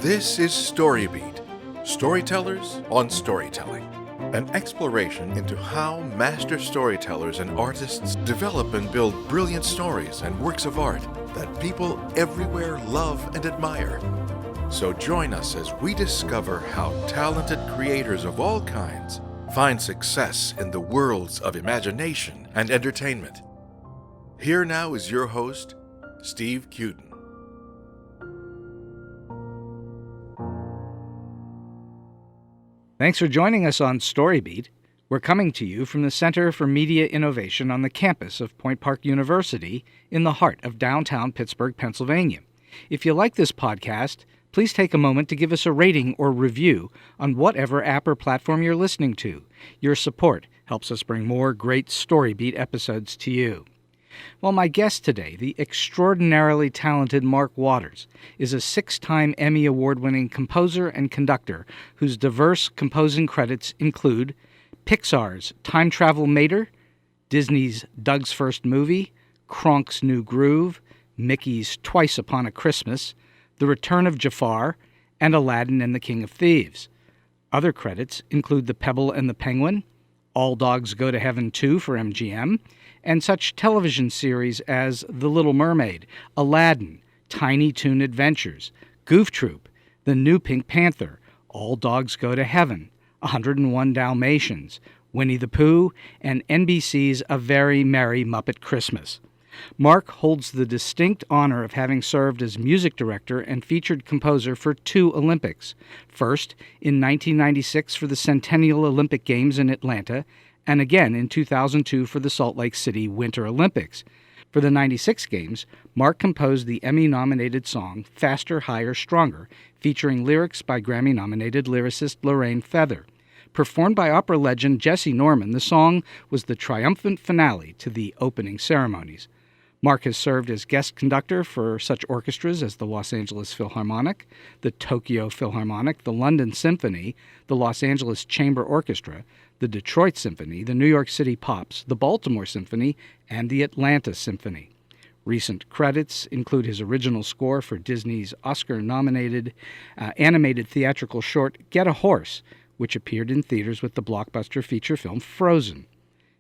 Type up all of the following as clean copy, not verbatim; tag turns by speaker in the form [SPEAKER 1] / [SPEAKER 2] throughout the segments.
[SPEAKER 1] This is StoryBeat, Storytellers on Storytelling, an exploration into how master storytellers and artists develop and build brilliant stories and works of art that people everywhere love and admire. So join us as we discover how talented creators of all kinds find success in the worlds of imagination and entertainment. Here now is your host, Steve Cuden.
[SPEAKER 2] Thanks for joining us on StoryBeat. We're coming to you from the Center for Media Innovation on the campus of Point Park University in the heart of downtown Pittsburgh, Pennsylvania. If you like this podcast, please take a moment to give us a rating or review on whatever app or platform you're listening to. Your support helps us bring more great StoryBeat episodes to you. Well, my guest today, the extraordinarily talented Mark Waters, is a 6-time Emmy Award-winning composer and conductor whose diverse composing credits include Pixar's Time Travel Mater, Disney's Doug's First Movie, Kronk's New Groove, Mickey's Twice Upon a Christmas, The Return of Jafar, and Aladdin and the King of Thieves. Other credits include The Pebble and the Penguin, All Dogs Go to Heaven 2 for MGM, and such television series as The Little Mermaid, Aladdin, Tiny Toon Adventures, Goof Troop, The New Pink Panther, All Dogs Go to Heaven, 101 Dalmatians, Winnie the Pooh, and NBC's A Very Merry Muppet Christmas. Mark holds the distinct honor of having served as music director and featured composer for 2 Olympics, first in 1996 for the Centennial Olympic Games in Atlanta, and again in 2002 for the Salt Lake City Winter Olympics. For the 96 Games, Mark composed the Emmy-nominated song Faster, Higher, Stronger, featuring lyrics by Grammy-nominated lyricist Lorraine Feather. Performed by opera legend Jessye Norman, the song was the triumphant finale to the Opening Ceremonies. Mark has served as guest conductor for such orchestras as the Los Angeles Philharmonic, the Tokyo Philharmonic, the London Symphony, the Los Angeles Chamber Orchestra, the Detroit Symphony, the New York City Pops, the Baltimore Symphony, and the Atlanta Symphony. Recent credits include his original score for Disney's Oscar-nominated animated theatrical short Get a Horse, which appeared in theaters with the blockbuster feature film Frozen.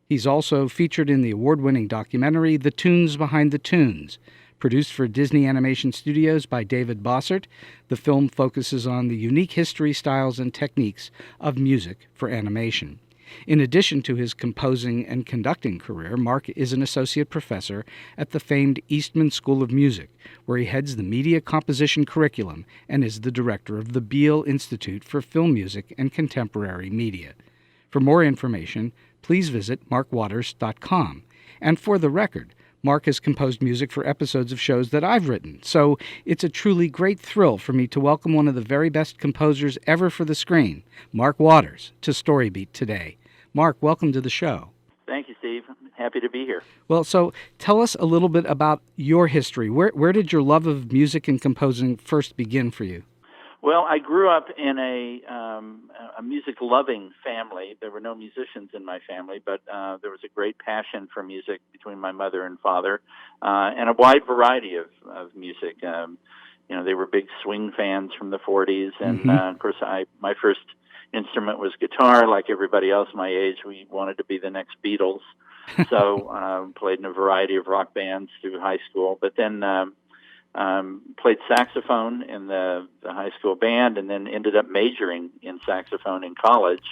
[SPEAKER 2] He's also featured in the award-winning documentary The Tunes Behind the Tunes. Produced for Disney Animation Studios by David Bossert, the film focuses on the unique history, styles, and techniques of music for animation. In addition to his composing and conducting career, Mark is an associate professor at the famed Eastman School of Music, where he heads the media composition curriculum and is the director of the Beale Institute for Film Music and Contemporary Media. For more information, please visit markwaters.com. And for the record, Mark has composed music for episodes of shows that I've written, so it's a truly great thrill for me to welcome one of the very best composers ever for the screen, Mark Waters, to StoryBeat today. Mark, welcome to the show.
[SPEAKER 3] Thank you, Steve. I'm happy to be here.
[SPEAKER 2] Well, so tell us a little bit about your history. Where did your love of music and composing first begin for you?
[SPEAKER 3] Well, I grew up in a music-loving family. There were no musicians in my family, but there was a great passion for music between my mother and father, and a wide variety of music. They were big swing fans from the 40s, and of course, my first instrument was guitar. Like everybody else my age, we wanted to be the next Beatles, so played in a variety of rock bands through high school. But then played saxophone in the high school band, and then ended up majoring in saxophone in college.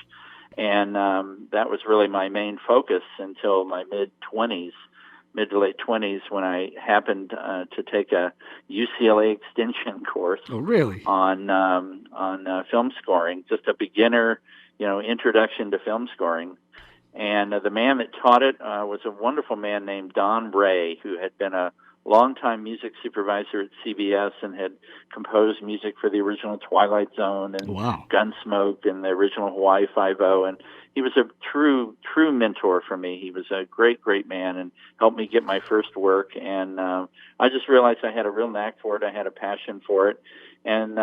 [SPEAKER 3] And that was really my main focus until my mid to late 20s, when I happened to take a UCLA extension course.
[SPEAKER 2] Oh, really?
[SPEAKER 3] On film scoring, just a beginner, introduction to film scoring. And the man that taught it was a wonderful man named Don Ray, who had been a longtime music supervisor at CBS and had composed music for the original Twilight Zone and Gunsmoke and the original Hawaii Five-0. And he was a true mentor for me. He was a great man and helped me get my first work. And I just realized I had a real knack for it. I had a passion for it. And,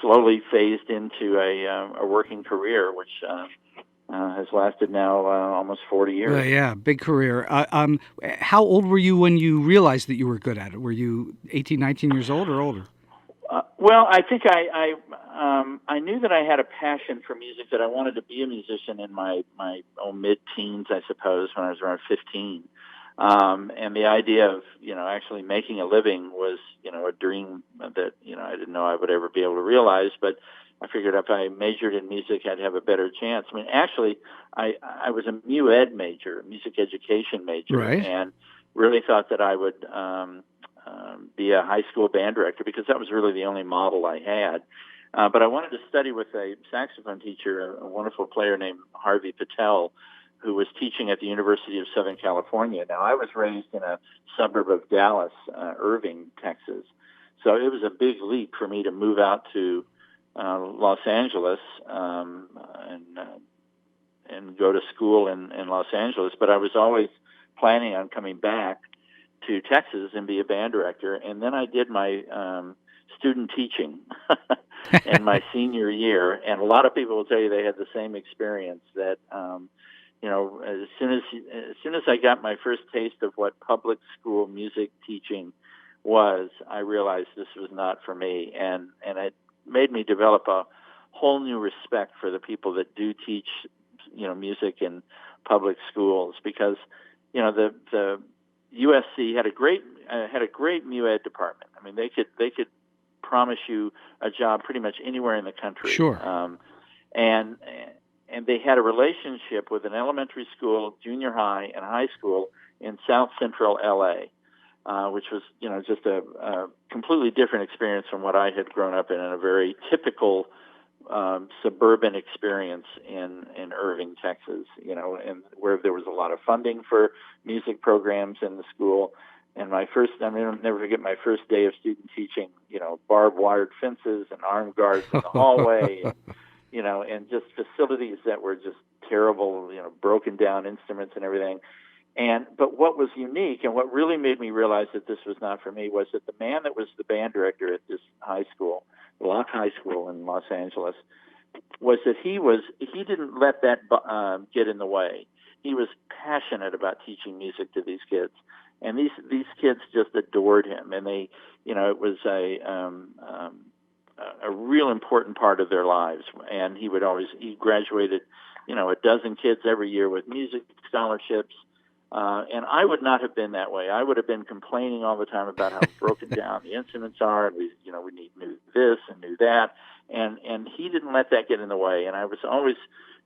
[SPEAKER 3] slowly phased into a working career, which has lasted now almost 40 years.
[SPEAKER 2] Yeah, big career. How old were you when you realized that you were good at it? Were you 18, 19 years old or older?
[SPEAKER 3] Well, I think I knew that I had a passion for music, that I wanted to be a musician in my mid-teens, I suppose, when I was around 15. And the idea of, actually making a living was, a dream that, I didn't know I would ever be able to realize. But I figured if I majored in music, I'd have a better chance. I mean, actually, I was a music education major,
[SPEAKER 2] Right.
[SPEAKER 3] and really thought that I would be a high school band director, because that was really the only model I had. But I wanted to study with a saxophone teacher, a wonderful player named Harvey Patel, who was teaching at the University of Southern California. Now, I was raised in a suburb of Dallas, Irving, Texas. So it was a big leap for me to move out to Los Angeles and go to school in Los Angeles. But I was always planning on coming back to Texas and be a band director. And then I did my student teaching in my senior year. And a lot of people will tell you they had the same experience, that as soon as I got my first taste of what public school music teaching was, I realized this was not for me, and it made me develop a whole new respect for the people that do teach, music in public schools, because the USC had a great mu ed department. I mean, they could promise you a job pretty much anywhere in the country.
[SPEAKER 2] Sure.
[SPEAKER 3] And they had a relationship with an elementary school, junior high, and high school in South Central LA, which was, just a completely different experience from what I had grown up in a very typical suburban experience in Irving, Texas, and where there was a lot of funding for music programs in the school. And I'll never forget my first day of student teaching, barbed wired fences and armed guards in the hallway, and just facilities that were just terrible, broken down instruments and everything. But what was unique and what really made me realize that this was not for me was that the man that was the band director at this high school, Locke High School in Los Angeles, was that he didn't let that get in the way. He was passionate about teaching music to these kids, and these kids just adored him, and they, it was a real important part of their lives. And he graduated, a dozen kids every year with music scholarships. And I would not have been that way. I would have been complaining all the time about how broken down the instruments are, and we need new this and new that. And he didn't let that get in the way. And I was always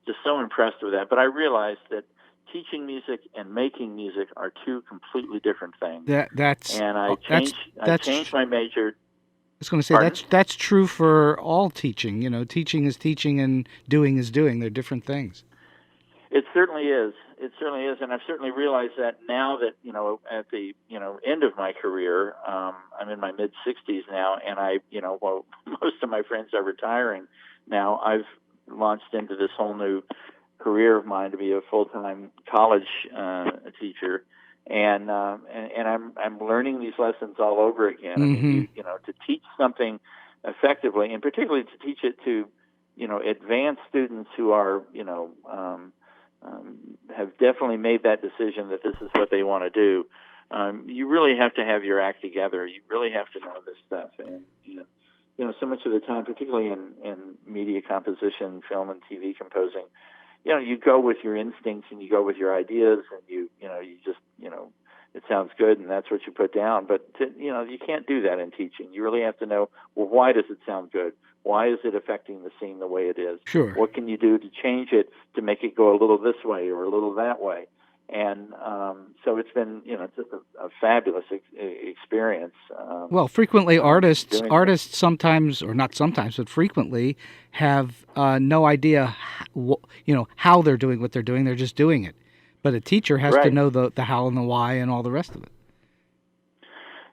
[SPEAKER 3] just so impressed with that. But I realized that teaching music and making music are two completely different things. I changed my major.
[SPEAKER 2] I was going to say, that's true for all teaching. Teaching is teaching and doing is doing. They're different things.
[SPEAKER 3] It certainly is. And I've certainly realized that now that, at the, end of my career, I'm in my mid-60s now, and most of my friends are retiring now. I've launched into this whole new career of mine to be a full-time college teacher. And I'm learning these lessons all over again.
[SPEAKER 2] Mm-hmm.
[SPEAKER 3] I mean, to teach something effectively, and particularly to teach it to, advanced students who are, have definitely made that decision that this is what they want to do. You really have to have your act together. You really have to know this stuff. And, so much of the time, particularly in media composition, film and TV composing, you go with your instincts and you go with your ideas, and you just, it sounds good and that's what you put down. But, you can't do that in teaching. You really have to know, well, why does it sound good? Why is it affecting the scene the way it is?
[SPEAKER 2] Sure.
[SPEAKER 3] What can you do to change it to make it go a little this way or a little that way? And so it's been, just a fabulous experience.
[SPEAKER 2] Well, frequently artists sometimes, or not sometimes, but frequently have no idea, how they're doing what they're doing. They're just doing it. But a teacher has to know the how and the why and all the rest of it.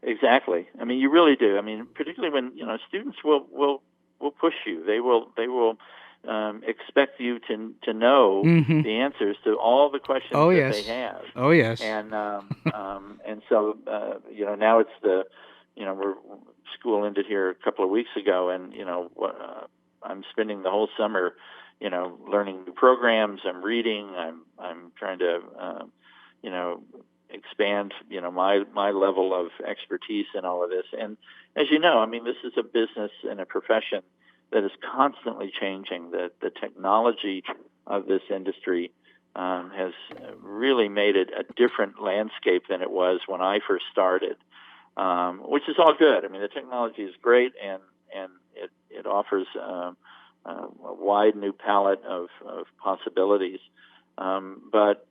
[SPEAKER 3] Exactly. I mean, you really do. I mean, particularly when students will push you. They will expect you to know
[SPEAKER 2] mm-hmm.
[SPEAKER 3] the answers to all the questions that they have.
[SPEAKER 2] Oh yes.
[SPEAKER 3] And so now it's school ended here a couple of weeks ago, and I'm spending the whole summer learning new programs. I'm reading. I'm trying to expand, my level of expertise in all of this. And as you know, I mean, this is a business and a profession that is constantly changing. The technology of this industry has really made it a different landscape than it was when I first started, which is all good. I mean, the technology is great, and it offers a wide new palette of possibilities. But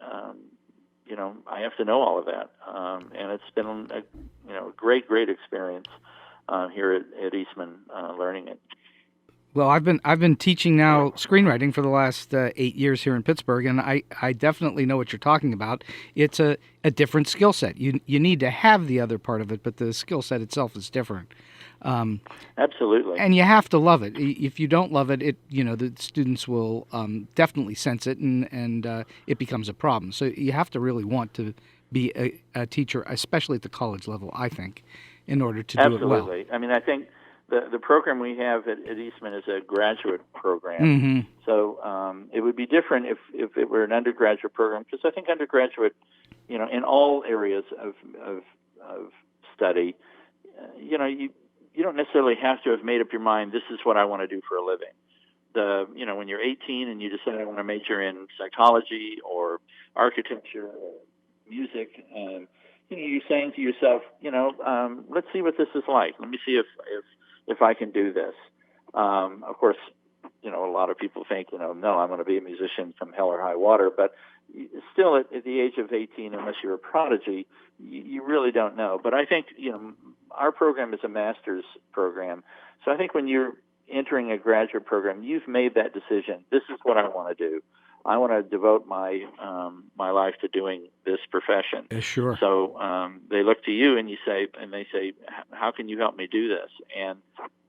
[SPEAKER 3] I have to know all of that, and it's been a great experience here at Eastman, learning it.
[SPEAKER 2] Well, I've been teaching now screenwriting for the last 8 years here in Pittsburgh, and I definitely know what you're talking about. It's a different skill set. You need to have the other part of it, but the skill set itself is different.
[SPEAKER 3] Absolutely.
[SPEAKER 2] And you have to love it. If you don't love it, the students will definitely sense it, and it becomes a problem. So you have to really want to be a teacher, especially at the college level, I think, in order to do it well.
[SPEAKER 3] Absolutely. I mean, I think the program we have at Eastman is a graduate program.
[SPEAKER 2] Mm-hmm.
[SPEAKER 3] So it would be different if it were an undergraduate program, because I think undergraduate, in all areas of study, you don't necessarily have to have made up your mind, this is what I want to do for a living. When you're 18 and you decide I want to major in psychology or architecture or music, you're saying to yourself, let's see what this is like. Let me see if I can do this. Of course, a lot of people think, no, I'm going to be a musician come hell or high water. But still, at the age of 18, unless you're a prodigy, you really don't know. But I think, our program is a master's program. So I think when you're entering a graduate program, you've made that decision. This is what I want to do. I want to devote my life to doing this profession.
[SPEAKER 2] Sure.
[SPEAKER 3] So they look to you and they say, how can you help me do this? And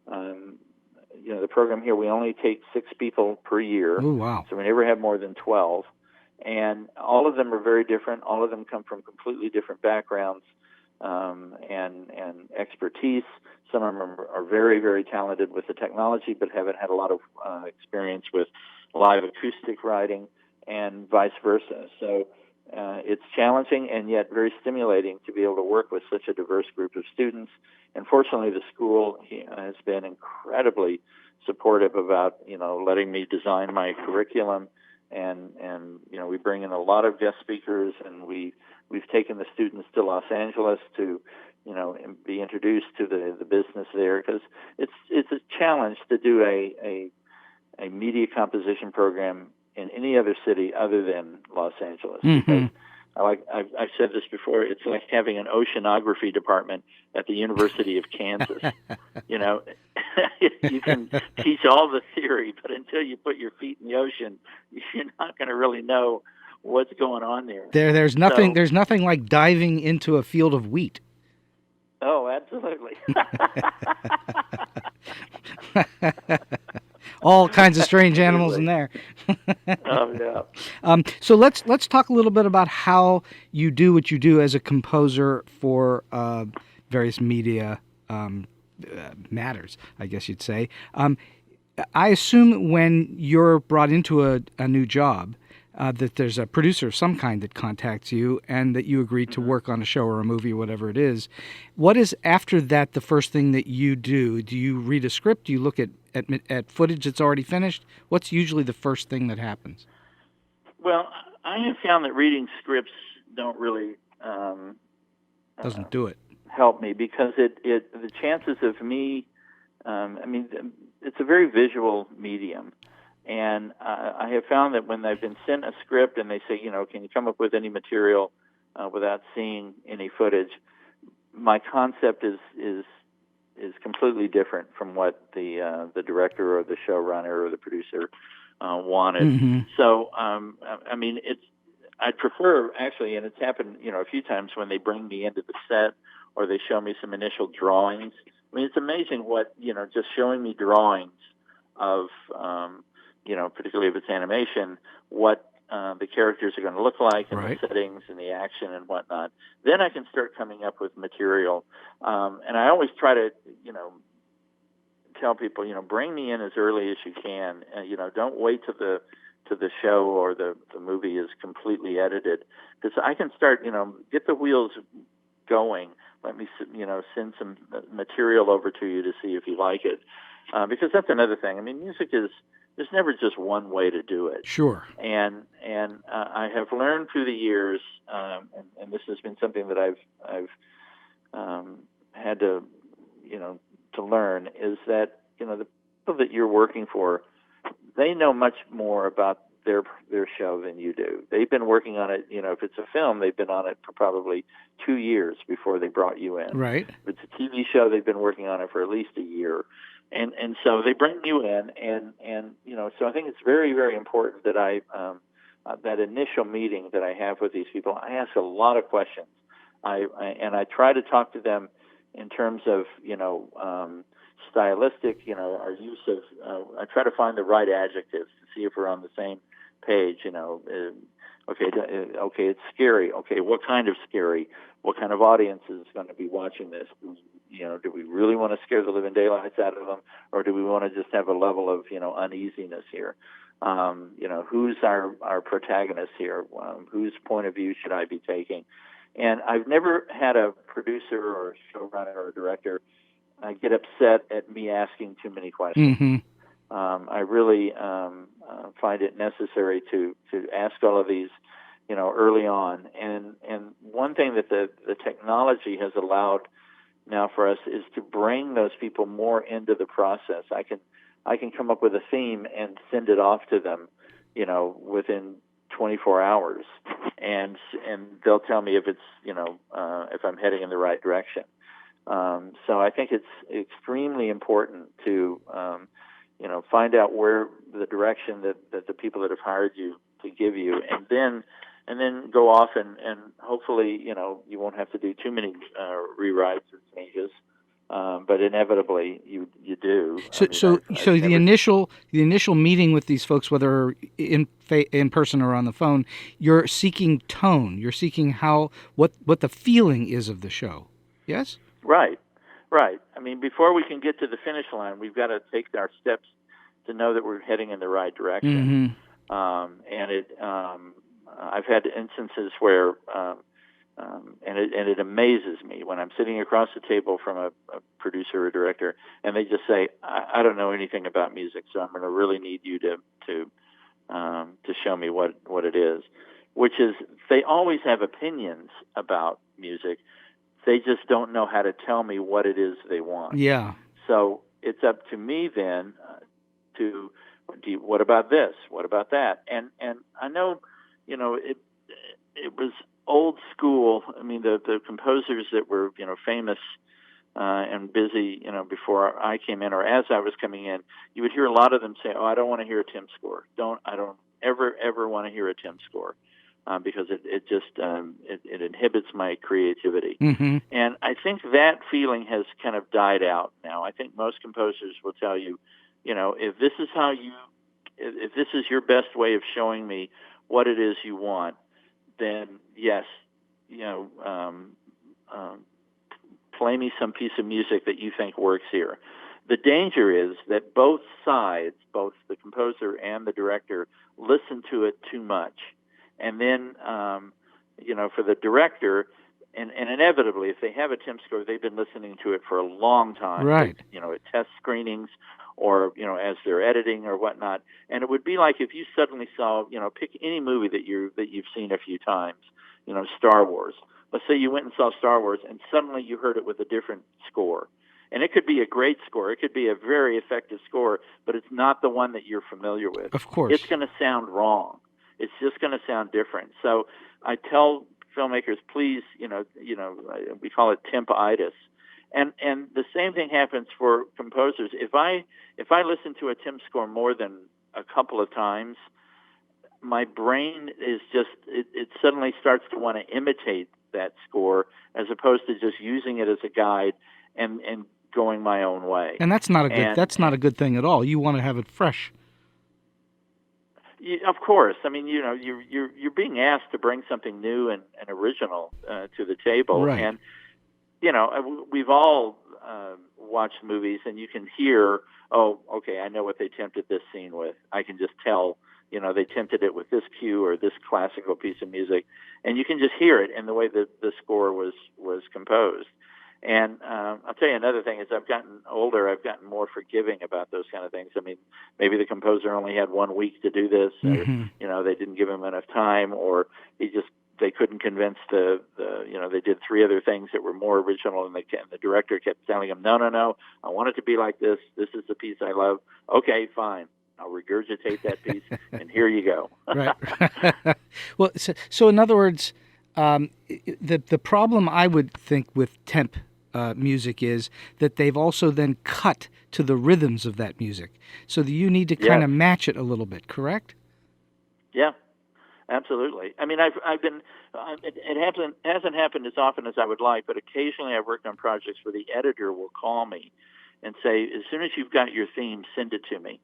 [SPEAKER 3] the program here, we only take 6 people per year.
[SPEAKER 2] Oh, wow.
[SPEAKER 3] So we never have more than 12. And all of them are very different. All of them come from completely different backgrounds and expertise. Some of them are very, very talented with the technology, but haven't had a lot of experience with live acoustic writing, and vice versa. So it's challenging and yet very stimulating to be able to work with such a diverse group of students. And fortunately, the school has been incredibly supportive about, letting me design my curriculum. And we bring in a lot of guest speakers, and we've taken the students to Los Angeles to, be introduced to the business there, because it's a challenge to do a media composition program in any other city other than Los Angeles.
[SPEAKER 2] Mm-hmm.
[SPEAKER 3] I've said this before, it's like having an oceanography department at the University of Kansas. You can teach all the theory, but until you put your feet in the ocean, you're not going to really know what's going on there.
[SPEAKER 2] There's nothing like diving into a field of wheat.
[SPEAKER 3] Oh, absolutely.
[SPEAKER 2] All kinds of strange animals in there.
[SPEAKER 3] Oh, yeah.
[SPEAKER 2] So let's talk a little bit about how you do what you do as a composer for various media matters, I guess you'd say. I assume when you're brought into a new job, that there's a producer of some kind that contacts you and that you agree to work on a show or a movie, whatever it is. What is, after that, the first thing that you do? Do you read a script? Do you look at footage that's already finished? What's usually the first thing that happens?
[SPEAKER 3] Well, I have found that reading scripts don't really
[SPEAKER 2] doesn't do it.
[SPEAKER 3] Help me, because the chances of me, it's a very visual medium. And I have found that when they've been sent a script and they say, can you come up with any material without seeing any footage, my concept is completely different from what the director or the showrunner or the producer wanted.
[SPEAKER 2] Mm-hmm.
[SPEAKER 3] So, I'd prefer, actually, and it's happened, a few times when they bring me into the set or they show me some initial drawings. I mean, it's amazing what, just showing me drawings of, particularly if it's animation, what the characters are going to look like and
[SPEAKER 2] right.
[SPEAKER 3] the settings and the action and whatnot. Then I can start coming up with material. And I always try to, tell people, bring me in as early as you can. Don't wait till to the show or the movie is completely edited, because I can start, get the wheels going. Let me, send some material over to you to see if you like it, because that's another thing. I mean, music there's never just one way to do it.
[SPEAKER 2] Sure.
[SPEAKER 3] And I have learned through the years, and this has been something that I've had to learn, is that the people that you're working for, they know much more about their show than you do. They've been working on it. If it's a film, they've been on it for probably 2 years before they brought you in.
[SPEAKER 2] Right.
[SPEAKER 3] If it's a TV show, they've been working on it for at least a year. And so they bring you in, and so I think it's very, very important that that initial meeting that I have with these people, I ask a lot of questions. I try to talk to them in terms of stylistic, our use of. I try to find the right adjectives to see if we're on the same page. Okay, it's scary. Okay, what kind of scary? What kind of audience is going to be watching this? Do we really want to scare the living daylights out of them, or do we want to just have a level of uneasiness here? Who's our protagonist here? Whose point of view should I be taking? And I've never had a producer or a showrunner or a director get upset at me asking too many questions.
[SPEAKER 2] Mm-hmm.
[SPEAKER 3] I really find it necessary to ask all of these, early on. And one thing that the technology has allowed now for us is to bring those people more into the process. I can come up with a theme and send it off to them, within 24 hours, and they'll tell me if it's if I'm heading in the right direction. So I think it's extremely important to find out where the direction that the people that have hired you to give you, and then go off and hopefully you won't have to do too many rewrites or changes, but inevitably you do.
[SPEAKER 2] So the initial meeting with these folks, whether in person or on the phone, you're seeking tone. You're seeking what the feeling is of the show. Yes. Right.
[SPEAKER 3] I mean, before we can get to the finish line, we've got to take our steps to know that we're heading in the right direction. Mm-hmm. I've had instances where, and it amazes me when I'm sitting across the table from a producer or director, and they just say, "I don't know anything about music, so I'm going to really need you to show me what it is." Which is, they always have opinions about music. They just don't know how to tell me what it is they want.
[SPEAKER 2] Yeah.
[SPEAKER 3] So it's up to me then what about this? What about that? And I know, it was old school. I mean, the composers that were, famous and busy, before I came in or as I was coming in, you would hear a lot of them say, "Oh, I don't want to hear a Tim score. I don't ever want to hear a Tim score." Because it just it inhibits my creativity. Mm-hmm. And I think that feeling has kind of died out now. I think most composers will tell you, if this is your best way of showing me what it is you want, then yes, play me some piece of music that you think works here. The danger is that both sides, both the composer and the director, listen to it too much. And then, for the director, and inevitably, if they have a Tim score, they've been listening to it for a long time.
[SPEAKER 2] Right.
[SPEAKER 3] At test screenings or, as they're editing or whatnot. And it would be like if you suddenly saw, pick any movie that you've seen a few times, Star Wars. Let's say you went and saw Star Wars and suddenly you heard it with a different score. And it could be a great score. It could be a very effective score, but it's not the one that you're familiar with.
[SPEAKER 2] Of course.
[SPEAKER 3] It's going to sound wrong. It's just going to sound different. So I tell filmmakers, please, we call it temp-itis. And the same thing happens for composers. If I listen to a Tim score more than a couple of times, my brain is just, it suddenly starts to want to imitate that score as opposed to just using it as a guide and going my own way.
[SPEAKER 2] And that's not a good thing at all. You want to have it fresh.
[SPEAKER 3] Of course. I mean, you're being asked to bring something new and original to the table.
[SPEAKER 2] Right.
[SPEAKER 3] And, we've all watched movies and you can hear, oh, okay, I know what they tempted this scene with. I can just tell they tempted it with this cue or this classical piece of music, and you can just hear it in the way that the score was composed. And I'll tell you another thing, as I've gotten older, I've gotten more forgiving about those kind of things. I mean, maybe the composer only had 1 week to do this, or, they didn't give him enough time, or they couldn't convince they did 3 other things that were more original, and the director kept telling him, no, I want it to be like this. This is the piece I love. Okay, fine. I'll regurgitate that piece, and here you go.
[SPEAKER 2] Right. Well, so in other words, the problem I would think with temp music is that they've also then cut to the rhythms of that music, so that you need to kind of match it a little bit. Correct?
[SPEAKER 3] Yeah, absolutely. I mean, I've been. It hasn't happened as often as I would like, but occasionally I've worked on projects where the editor will call me and say, as soon as you've got your theme, send it to me,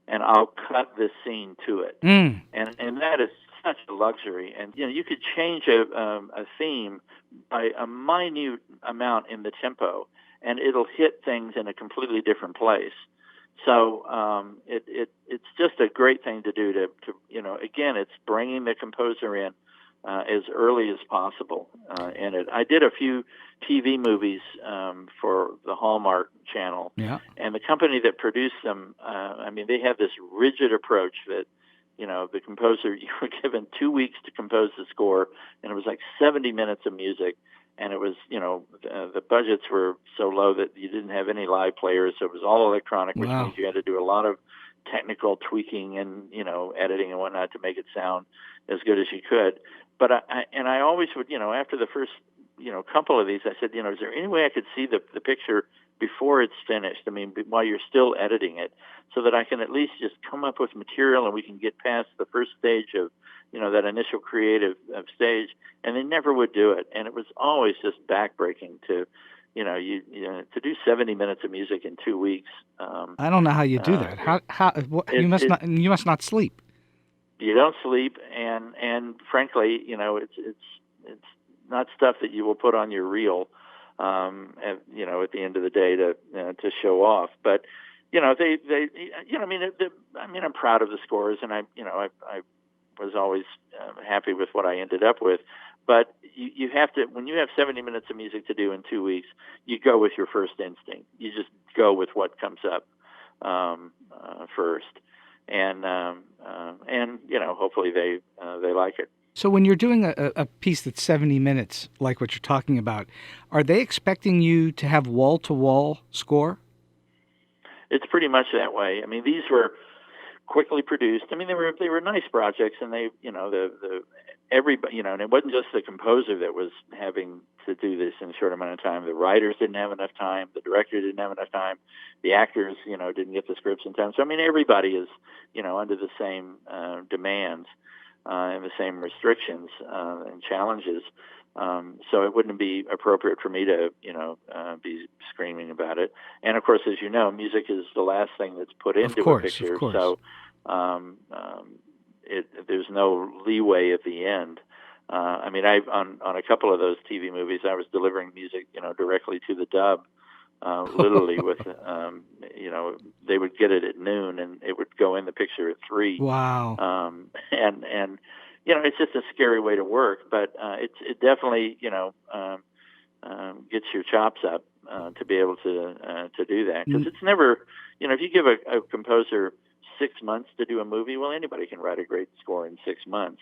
[SPEAKER 3] and I'll cut this scene to it. And that is such a luxury. And you could change a theme by a minute amount in the tempo, and it'll hit things in a completely different place. So it's just a great thing to do. Again, it's bringing the composer in as early as possible in it. I did a few TV movies for the Hallmark Channel, and the company that produced them, they have this rigid approach that, the composer, you were given 2 weeks to compose the score, and it was like 70 minutes of music, and it was, the budgets were so low that you didn't have any live players, so it was all electronic, which means you had to do a lot of technical tweaking and, editing and whatnot to make it sound as good as you could. But I always would, after the first, couple of these, I said, is there any way I could see the picture before it's finished? I mean, while you're still editing it, so that I can at least just come up with material and we can get past the first stage of, that initial creative stage. And they never would do it. And it was always just backbreaking to, to do 70 minutes of music in 2 weeks.
[SPEAKER 2] I don't know how you do that. You must not sleep.
[SPEAKER 3] You don't sleep, and frankly, it's not stuff that you will put on your reel, at the end of the day to show off. But I'm proud of the scores, and I was always happy with what I ended up with. But you have to, when you have 70 minutes of music to do in 2 weeks, you go with your first instinct. You just go with what comes up first. And hopefully they like it.
[SPEAKER 2] So when you're doing a piece that's 70 minutes, like what you're talking about, are they expecting you to have wall-to-wall score?
[SPEAKER 3] It's pretty much that way. I mean, these were quickly produced. I mean, they were nice projects, and they, everybody, and it wasn't just the composer that was having to do this in a short amount of time. The writers didn't have enough time. The director didn't have enough time. The actors, didn't get the scripts in time. So, I mean, everybody is, under the same demands and the same restrictions and challenges. So it wouldn't be appropriate for me to, be screaming about it. And, of course, as you know, music is the last thing that's put into a picture. So there's no leeway at the end. On a couple of those TV movies, I was delivering music, directly to the dub, literally with, they would get it at noon and it would go in the picture at 3.
[SPEAKER 2] Wow.
[SPEAKER 3] And it's just a scary way to work, but it definitely, gets your chops up to be able to do that. Because it's never, if you give a composer 6 months to do a movie, well, anybody can write a great score in 6 months.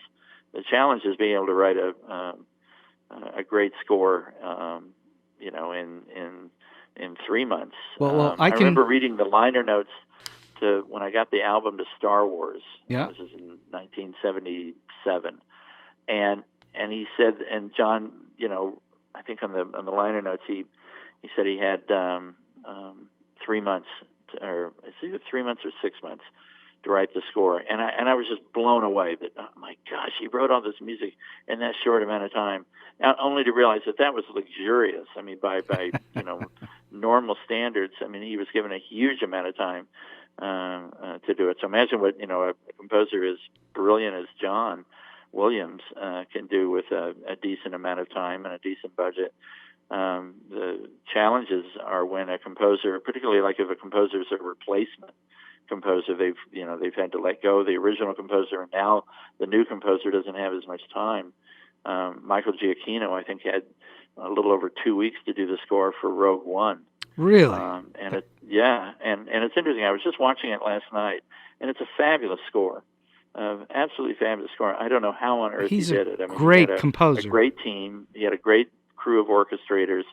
[SPEAKER 3] The challenge is being able to write a great score, in 3 months.
[SPEAKER 2] Well, I
[SPEAKER 3] remember reading the liner notes to when I got the album to Star Wars.
[SPEAKER 2] Yeah.
[SPEAKER 3] This is in 1977, and he said, and John, I think on the liner notes he said he had 3 months, or it's either 3 months or 6 months to write the score, and I was just blown away that, oh my gosh, he wrote all this music in that short amount of time, only to realize that was luxurious. I mean, by normal standards, I mean, he was given a huge amount of time to do it. So imagine what a composer as brilliant as John Williams can do with a decent amount of time and a decent budget. The challenges are when a composer, particularly like if a composer is a replacement composer. They've had to let go of the original composer, and now the new composer doesn't have as much time. Michael Giacchino, I think, had a little over 2 weeks to do the score for Rogue One.
[SPEAKER 2] Really?
[SPEAKER 3] And it's interesting. I was just watching it last night, and it's a fabulous score. Absolutely fabulous score. I don't know how on earth he did it. I mean,
[SPEAKER 2] great
[SPEAKER 3] he had
[SPEAKER 2] composer.
[SPEAKER 3] A great team. He had a great crew of orchestrators,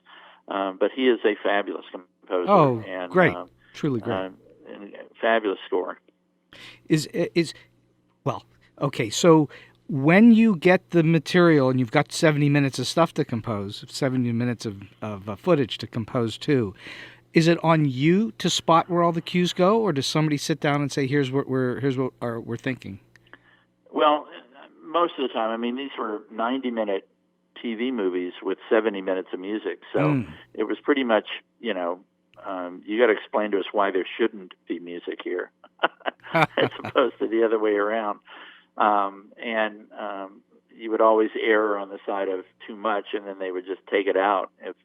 [SPEAKER 3] but he is a fabulous composer.
[SPEAKER 2] Oh,
[SPEAKER 3] and,
[SPEAKER 2] great! Truly great.
[SPEAKER 3] And fabulous score.
[SPEAKER 2] Well, okay. So when you get the material and you've got 70 minutes of stuff to compose, 70 minutes of footage to compose too, is it on you to spot where all the cues go, or does somebody sit down and say, "Here's what we're thinking"?
[SPEAKER 3] Well, most of the time. I mean, these were 90-minute TV movies with 70 minutes of music, so it was pretty much, you got to explain to us why there shouldn't be music here, as opposed to the other way around. You would always err on the side of too much, and then they would just take it out if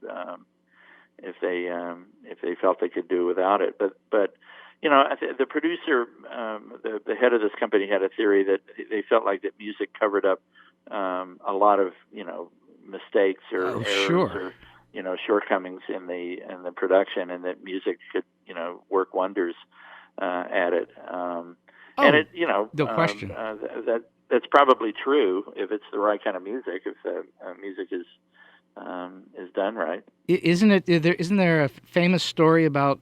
[SPEAKER 3] they felt they could do without it. But the producer, the head of this company, had a theory that they felt like that music covered up a lot of mistakes or errors or shortcomings in the production, and that music could work wonders at it. And it
[SPEAKER 2] no question.
[SPEAKER 3] That's probably true if it's the right kind of music. If the music is done right.
[SPEAKER 2] Isn't there a famous story about?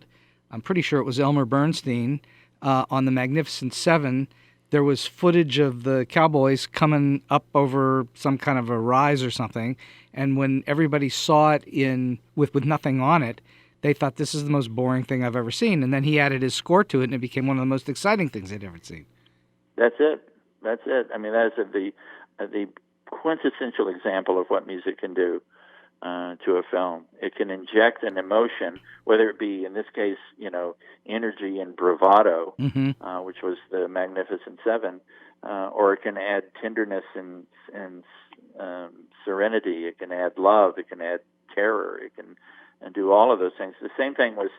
[SPEAKER 2] I'm pretty sure it was Elmer Bernstein on the Magnificent Seven. There was footage of the cowboys coming up over some kind of a rise or something, and when everybody saw it with nothing on it, they thought, this is the most boring thing I've ever seen. And then he added his score to it, and it became one of the most exciting things they'd ever seen.
[SPEAKER 3] That's it. I mean, that's the quintessential example of what music can do to a film. It can inject an emotion, whether it be, in this case, energy and bravado, which was the Magnificent Seven, or it can add tenderness and serenity. It can add love. It can add terror. It can do all of those things. The same thing was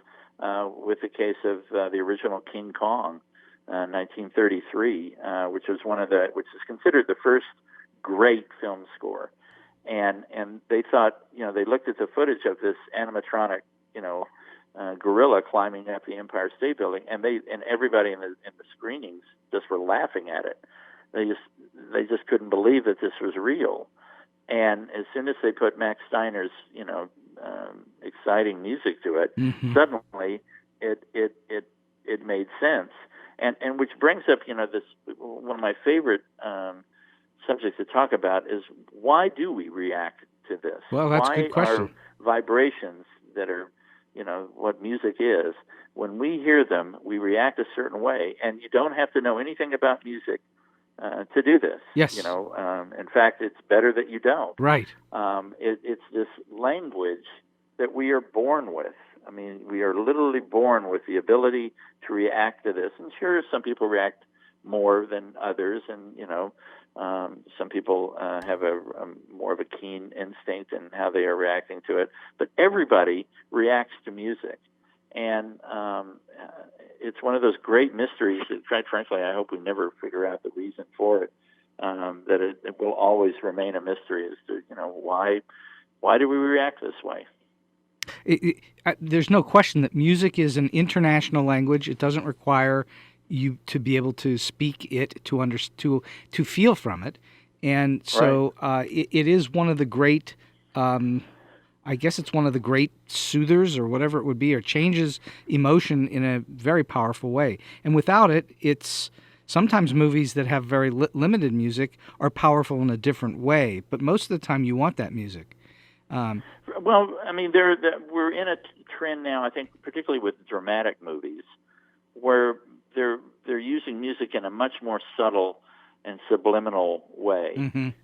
[SPEAKER 3] with the case of the original King Kong, 1933, which is considered the first great film score. And they thought, they looked at the footage of this animatronic, gorilla climbing up the Empire State Building, and everybody in the screenings just were laughing at it. They just couldn't believe that this was real. And as soon as they put Max Steiner's, exciting music to it, suddenly it made sense. And which brings up, this one of my favorite subject to talk about is, why do we react to this?
[SPEAKER 2] Well, that's a good question.
[SPEAKER 3] Why are vibrations that are, what music is, when we hear them, we react a certain way, and you don't have to know anything about music to do this.
[SPEAKER 2] Yes.
[SPEAKER 3] In fact, it's better that you don't.
[SPEAKER 2] Right.
[SPEAKER 3] It's this language that we are born with. I mean, we are literally born with the ability to react to this. And sure, some people react more than others, and some people have a more of a keen instinct in how they are reacting to it. But everybody reacts to music, and it's one of those great mysteries that, quite frankly, I hope we never figure out the reason for it. That it will always remain a mystery as to why do we react this way.
[SPEAKER 2] There's no question that music is an international language. It doesn't require you to be able to speak it, to feel from it, and so it is one of the great. I guess it's one of the great soothers, or whatever it would be, or changes emotion in a very powerful way. And without it, it's sometimes movies that have very limited music are powerful in a different way. But most of the time, you want that music.
[SPEAKER 3] Well, I mean, we're in a trend now, I think, particularly with dramatic movies, where they're using music in a much more subtle and subliminal way.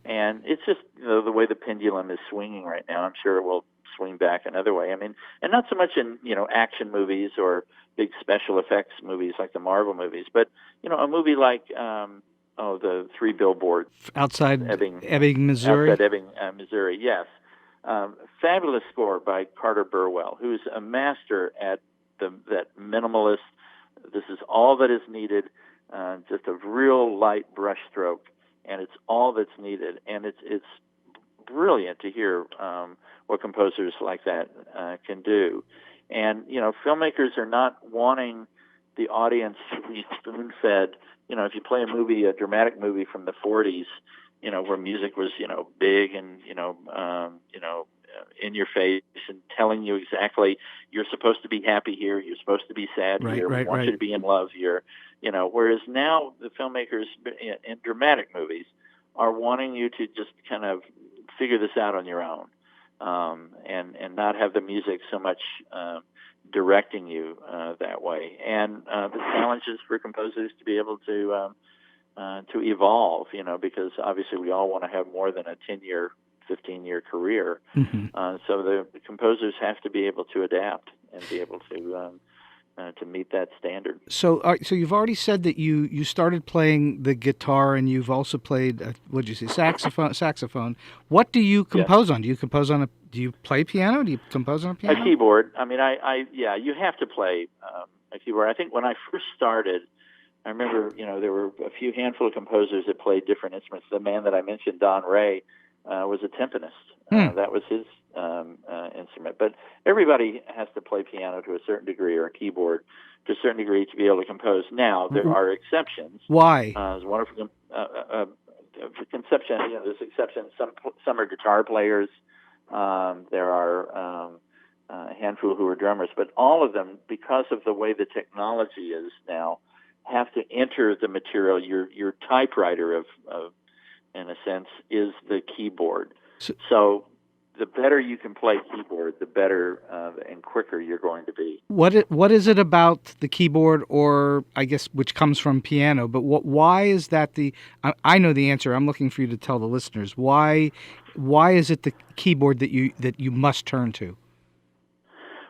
[SPEAKER 3] And it's just the way the pendulum is swinging right now. I'm sure it will swing back another way. I mean, and not so much in action movies or big special effects movies like the Marvel movies, but a movie like the Three Billboards
[SPEAKER 2] outside Ebbing, Missouri.
[SPEAKER 3] Outside Ebbing, Missouri. Yes. Fabulous score by Carter Burwell, who's a master at that minimalist, This is all that is needed, just a real light brushstroke, and it's all that's needed. And it's brilliant to hear what composers like that can do. And filmmakers are not wanting the audience to be spoon-fed. If you play a dramatic movie from the 40s, where music was big and in your face and telling you exactly you're supposed to be happy here, you're supposed to be sad here, we want you to be in love here, whereas now the filmmakers in dramatic movies are wanting you to just kind of figure this out on your own, and not have the music so much directing you that way. And the challenge is for composers to be able to evolve, because obviously we all want to have more than a 10-year, 15-year career. So the composers have to be able to adapt and be able to meet that standard.
[SPEAKER 2] So you've already said that you started playing the guitar, and you've also played what did you say, saxophone. What do you compose on? Do you compose on do you play piano? Do you compose on a piano?
[SPEAKER 3] A keyboard. I mean, you have to play a keyboard. I think when I first started, I remember, there were a few handful of composers that played different instruments. The man that I mentioned, Don Ray, was a timpanist. That was his instrument. But everybody has to play piano to a certain degree, or a keyboard to a certain degree, to be able to compose. Now, there are exceptions.
[SPEAKER 2] Why?
[SPEAKER 3] There's wonderful conception. There's exceptions. Some are guitar players. There are a handful who are drummers. But all of them, because of the way the technology is now, have to enter the material. Your typewriter of in a sense, is the keyboard. So the better you can play keyboard, the better and quicker you're going to be.
[SPEAKER 2] What is it about the keyboard, or I guess which comes from piano? But why is that I know the answer. I'm looking for you to tell the listeners why is it the keyboard that you must turn to?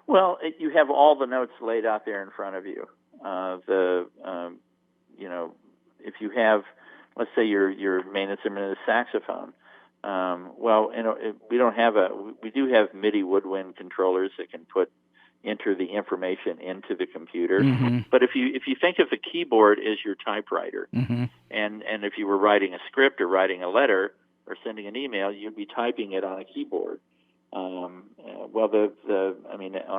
[SPEAKER 3] Well, you have all the notes laid out there in front of you. If you have, let's say your main instrument is saxophone. We do have MIDI woodwind controllers that can enter the information into the computer. But if you think of the keyboard as your typewriter, and if you were writing a script or writing a letter or sending an email, you'd be typing it on a keyboard. On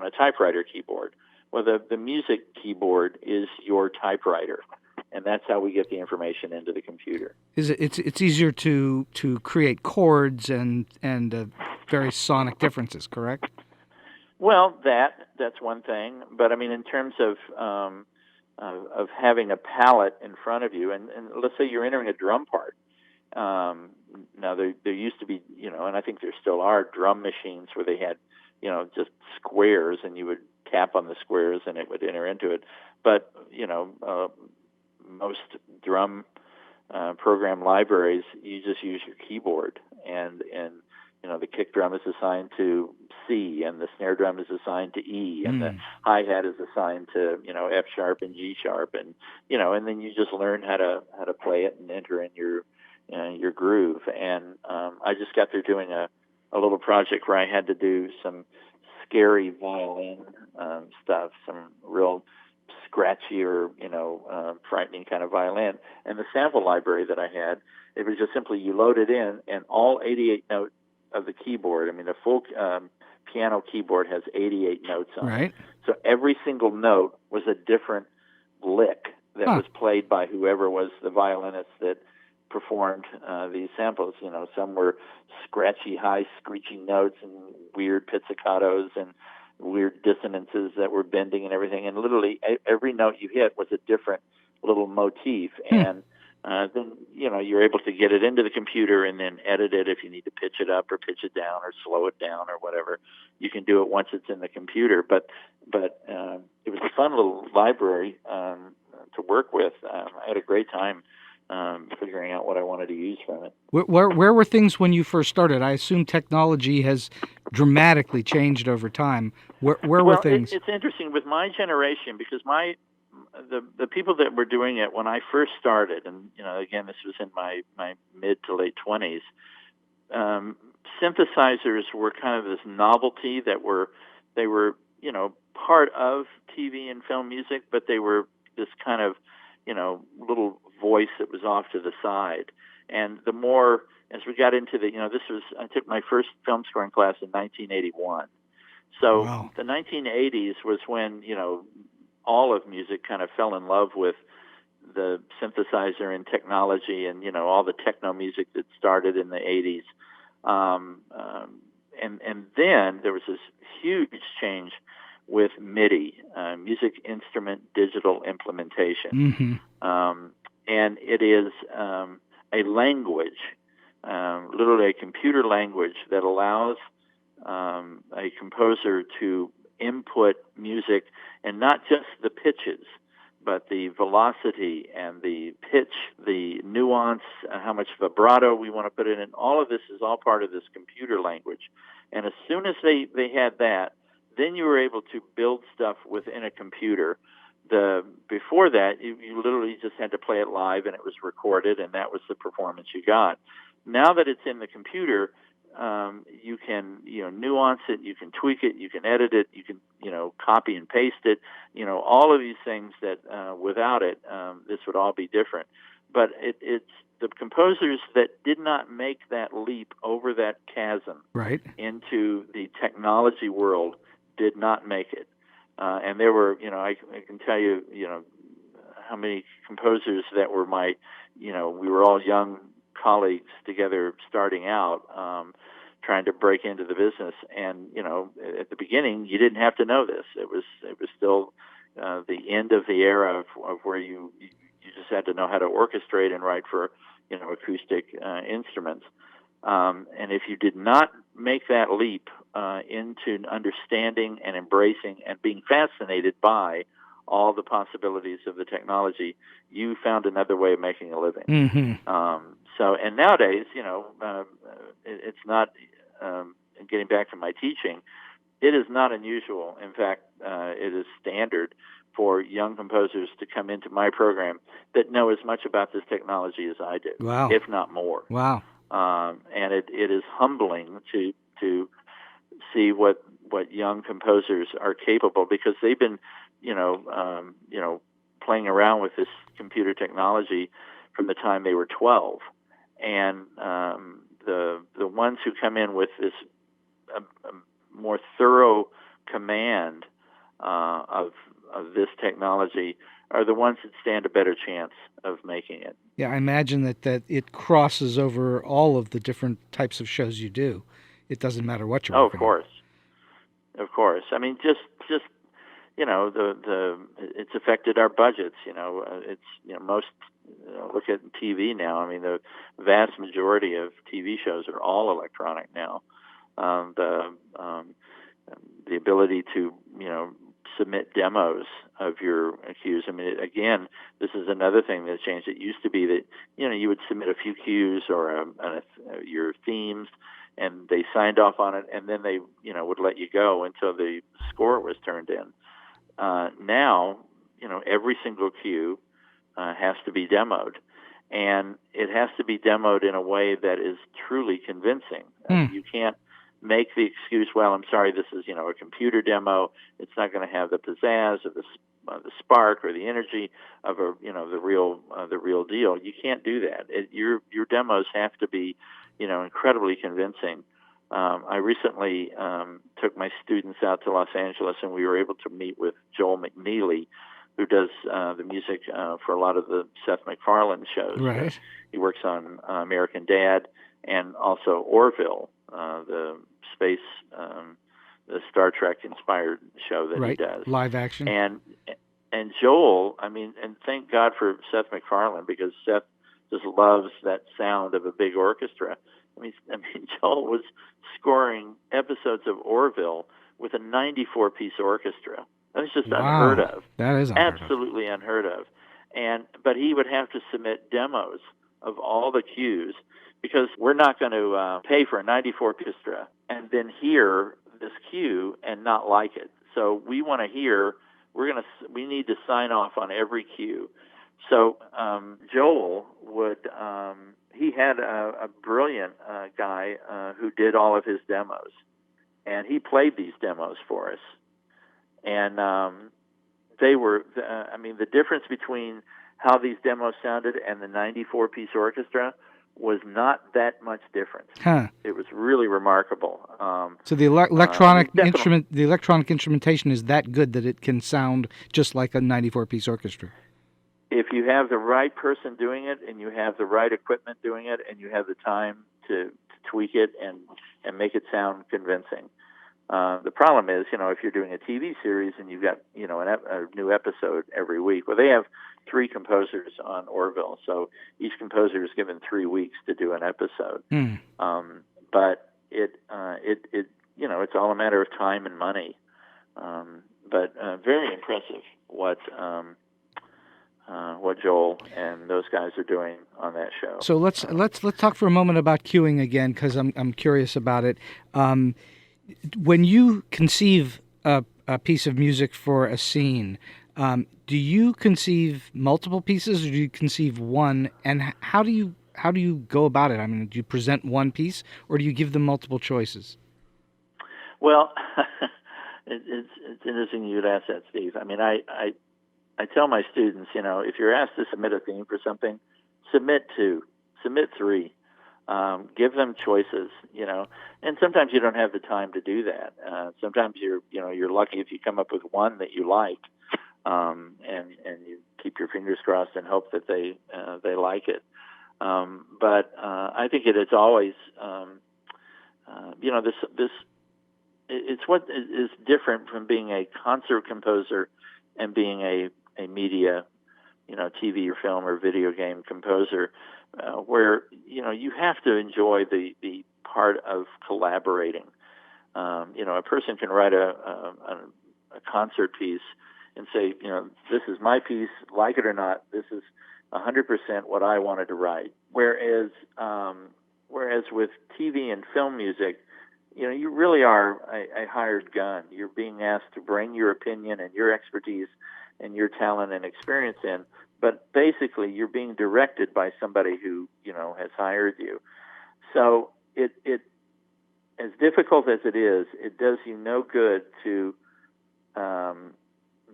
[SPEAKER 3] a typewriter keyboard. Well, the music keyboard is your typewriter, and that's how we get the information into the computer.
[SPEAKER 2] It's easier to create chords and various sonic differences, correct?
[SPEAKER 3] Well, that's one thing, but I mean, in terms of having a palette in front of you, and let's say you're entering a drum part. Now there used to be, and I think there still are drum machines where they had, just squares, and you would tap on the squares and it would enter into it. But most drum program libraries, you just use your keyboard, and the kick drum is assigned to C, and the snare drum is assigned to E, and the hi-hat is assigned to F sharp and G sharp, and and then you just learn how to play it and enter in your groove. And I just got through doing a little project where I had to do some scary violin stuff, some real scratchy or frightening kind of violin. And the sample library that I had, it was just simply you load it in, and all 88 notes of the keyboard. I mean, a full piano keyboard has 88 notes on it. So every single note was a different lick that was played by whoever was the violinist that performed these samples. Some were scratchy, high, screeching notes and weird pizzicatos and weird dissonances that were bending and everything. And literally every note you hit was a different little motif. And then, you're able to get it into the computer and then edit it if you need to pitch it up or pitch it down or slow it down or whatever. You can do it once it's in the computer. But it was a fun little library to work with. I had a great time figuring out what I wanted to use from it.
[SPEAKER 2] Where were things when you first started? I assume technology has dramatically changed over time. Where were things?
[SPEAKER 3] It's interesting with my generation, because the people that were doing it when I first started, and again, this was in my mid to late 20s. Synthesizers were kind of this novelty they were part of TV and film music, but they were this kind of, little voice that was off to the side. And the more, as we got into I took my first film scoring class in 1981. So
[SPEAKER 2] Wow.
[SPEAKER 3] the 1980s was when, all of music kind of fell in love with the synthesizer and technology and, all the techno music that started in the 80s. And then there was this huge change with MIDI, music instrument digital implementation.
[SPEAKER 2] Mm-hmm.
[SPEAKER 3] And it is a language, literally a computer language that allows a composer to input music, and not just the pitches, but the velocity and the pitch, the nuance, how much vibrato we want to put in, and all of this is all part of this computer language. And as soon as they had that, then you were able to build stuff within a computer. Before that, you literally just had to play it live, and it was recorded, and that was the performance you got. Now that it's in the computer, you can nuance it, you can tweak it, you can edit it, you can copy and paste it, all of these things that without it, this would all be different. But it's the composers that did not make that leap over that chasm
[SPEAKER 2] Right.
[SPEAKER 3] into the technology world did not make it. And there were, I can tell you, how many composers that were we were all young colleagues together starting out, trying to break into the business. And, at the beginning, you didn't have to know this. It was still the end of the era of where you just had to know how to orchestrate and write for, acoustic instruments. And if you did not make that leap into understanding and embracing and being fascinated by all the possibilities of the technology, you found another way of making a living.
[SPEAKER 2] Mm-hmm.
[SPEAKER 3] And nowadays, it's not, getting back to my teaching, it is not unusual. In fact, it is standard for young composers to come into my program that know as much about this technology as I do,
[SPEAKER 2] Wow.
[SPEAKER 3] if not more.
[SPEAKER 2] Wow.
[SPEAKER 3] And it is humbling to see what young composers are capable, because they've been, playing around with this computer technology from the time they were 12. And the ones who come in with this more thorough command of this technology are the ones that stand a better chance of making it.
[SPEAKER 2] Yeah, I imagine that it crosses over all of the different types of shows you do. It doesn't matter what you're working on.
[SPEAKER 3] Of course. I mean, just it's affected our budgets. It's most look at TV now. I mean, the vast majority of TV shows are all electronic now. The ability to submit demos of your cues. I mean, again, this is another thing that's changed. It used to be that you would submit a few cues or your themes, and they signed off on it, and then they would let you go until the score was turned in. Now, every single cue has to be demoed, and it has to be demoed in a way that is truly convincing. You can't make the excuse, well, I'm sorry, this is a computer demo. It's not going to have the pizzazz or the spark or the energy of the real deal. You can't do that. Your demos have to be incredibly convincing. I recently took my students out to Los Angeles, and we were able to meet with Joel McNeely, who does the music for a lot of the Seth MacFarlane shows.
[SPEAKER 2] Right.
[SPEAKER 3] He works on American Dad and also Orville, the space, the Star Trek inspired show that he does.
[SPEAKER 2] Live action.
[SPEAKER 3] And Joel, I mean, and thank God for Seth MacFarlane, because Seth just loves that sound of a big orchestra. I mean, Joel was scoring episodes of Orville with a 94-piece orchestra. That was just unheard of.
[SPEAKER 2] That is
[SPEAKER 3] absolutely unheard of. But he would have to submit demos of all the cues, because we're not going to pay for a 94 orchestra and then hear this cue and not like it. So we want to hear. We need to sign off on every cue. So Joel would. He had a brilliant guy who did all of his demos, and he played these demos for us. And they were, I mean, the difference between how these demos sounded and the 94-piece orchestra was not that much difference.
[SPEAKER 2] Huh.
[SPEAKER 3] It was really remarkable.
[SPEAKER 2] So the electronic the electronic instrumentation is that good that it can sound just like a 94-piece orchestra.
[SPEAKER 3] If you have the right person doing it, and you have the right equipment doing it, and you have the time to tweak it and make it sound convincing. The problem is, if you're doing a TV series and you've got, a new episode every week. Well, they have 3 composers on Orville, so each composer is given 3 weeks to do an episode. But it's all a matter of time and money. But very impressive what Joel and those guys are doing on that show.
[SPEAKER 2] So let's talk for a moment about cueing again, because I'm curious about it. When you conceive a piece of music for a scene, do you conceive multiple pieces, or do you conceive one? And how do you go about it? I mean, do you present one piece, or do you give them multiple choices?
[SPEAKER 3] Well, it's interesting you'd ask that, Steve. I mean, I tell my students, if you're asked to submit a theme for something, submit 2, submit 3. Give them choices, and sometimes you don't have the time to do that. Sometimes you're lucky if you come up with one that you like, and you keep your fingers crossed and hope that they like it. But I think it is always, this it's what is different from being a concert composer and being a media, TV or film or video game composer. Where you have to enjoy the part of collaborating. A person can write a concert piece and say, this is my piece, like it or not, this is 100% what I wanted to write. Whereas with TV and film music, you really are a hired gun. You're being asked to bring your opinion and your expertise and your talent and experience in. But basically, you're being directed by somebody who, has hired you. So it as difficult as it is, it does you no good to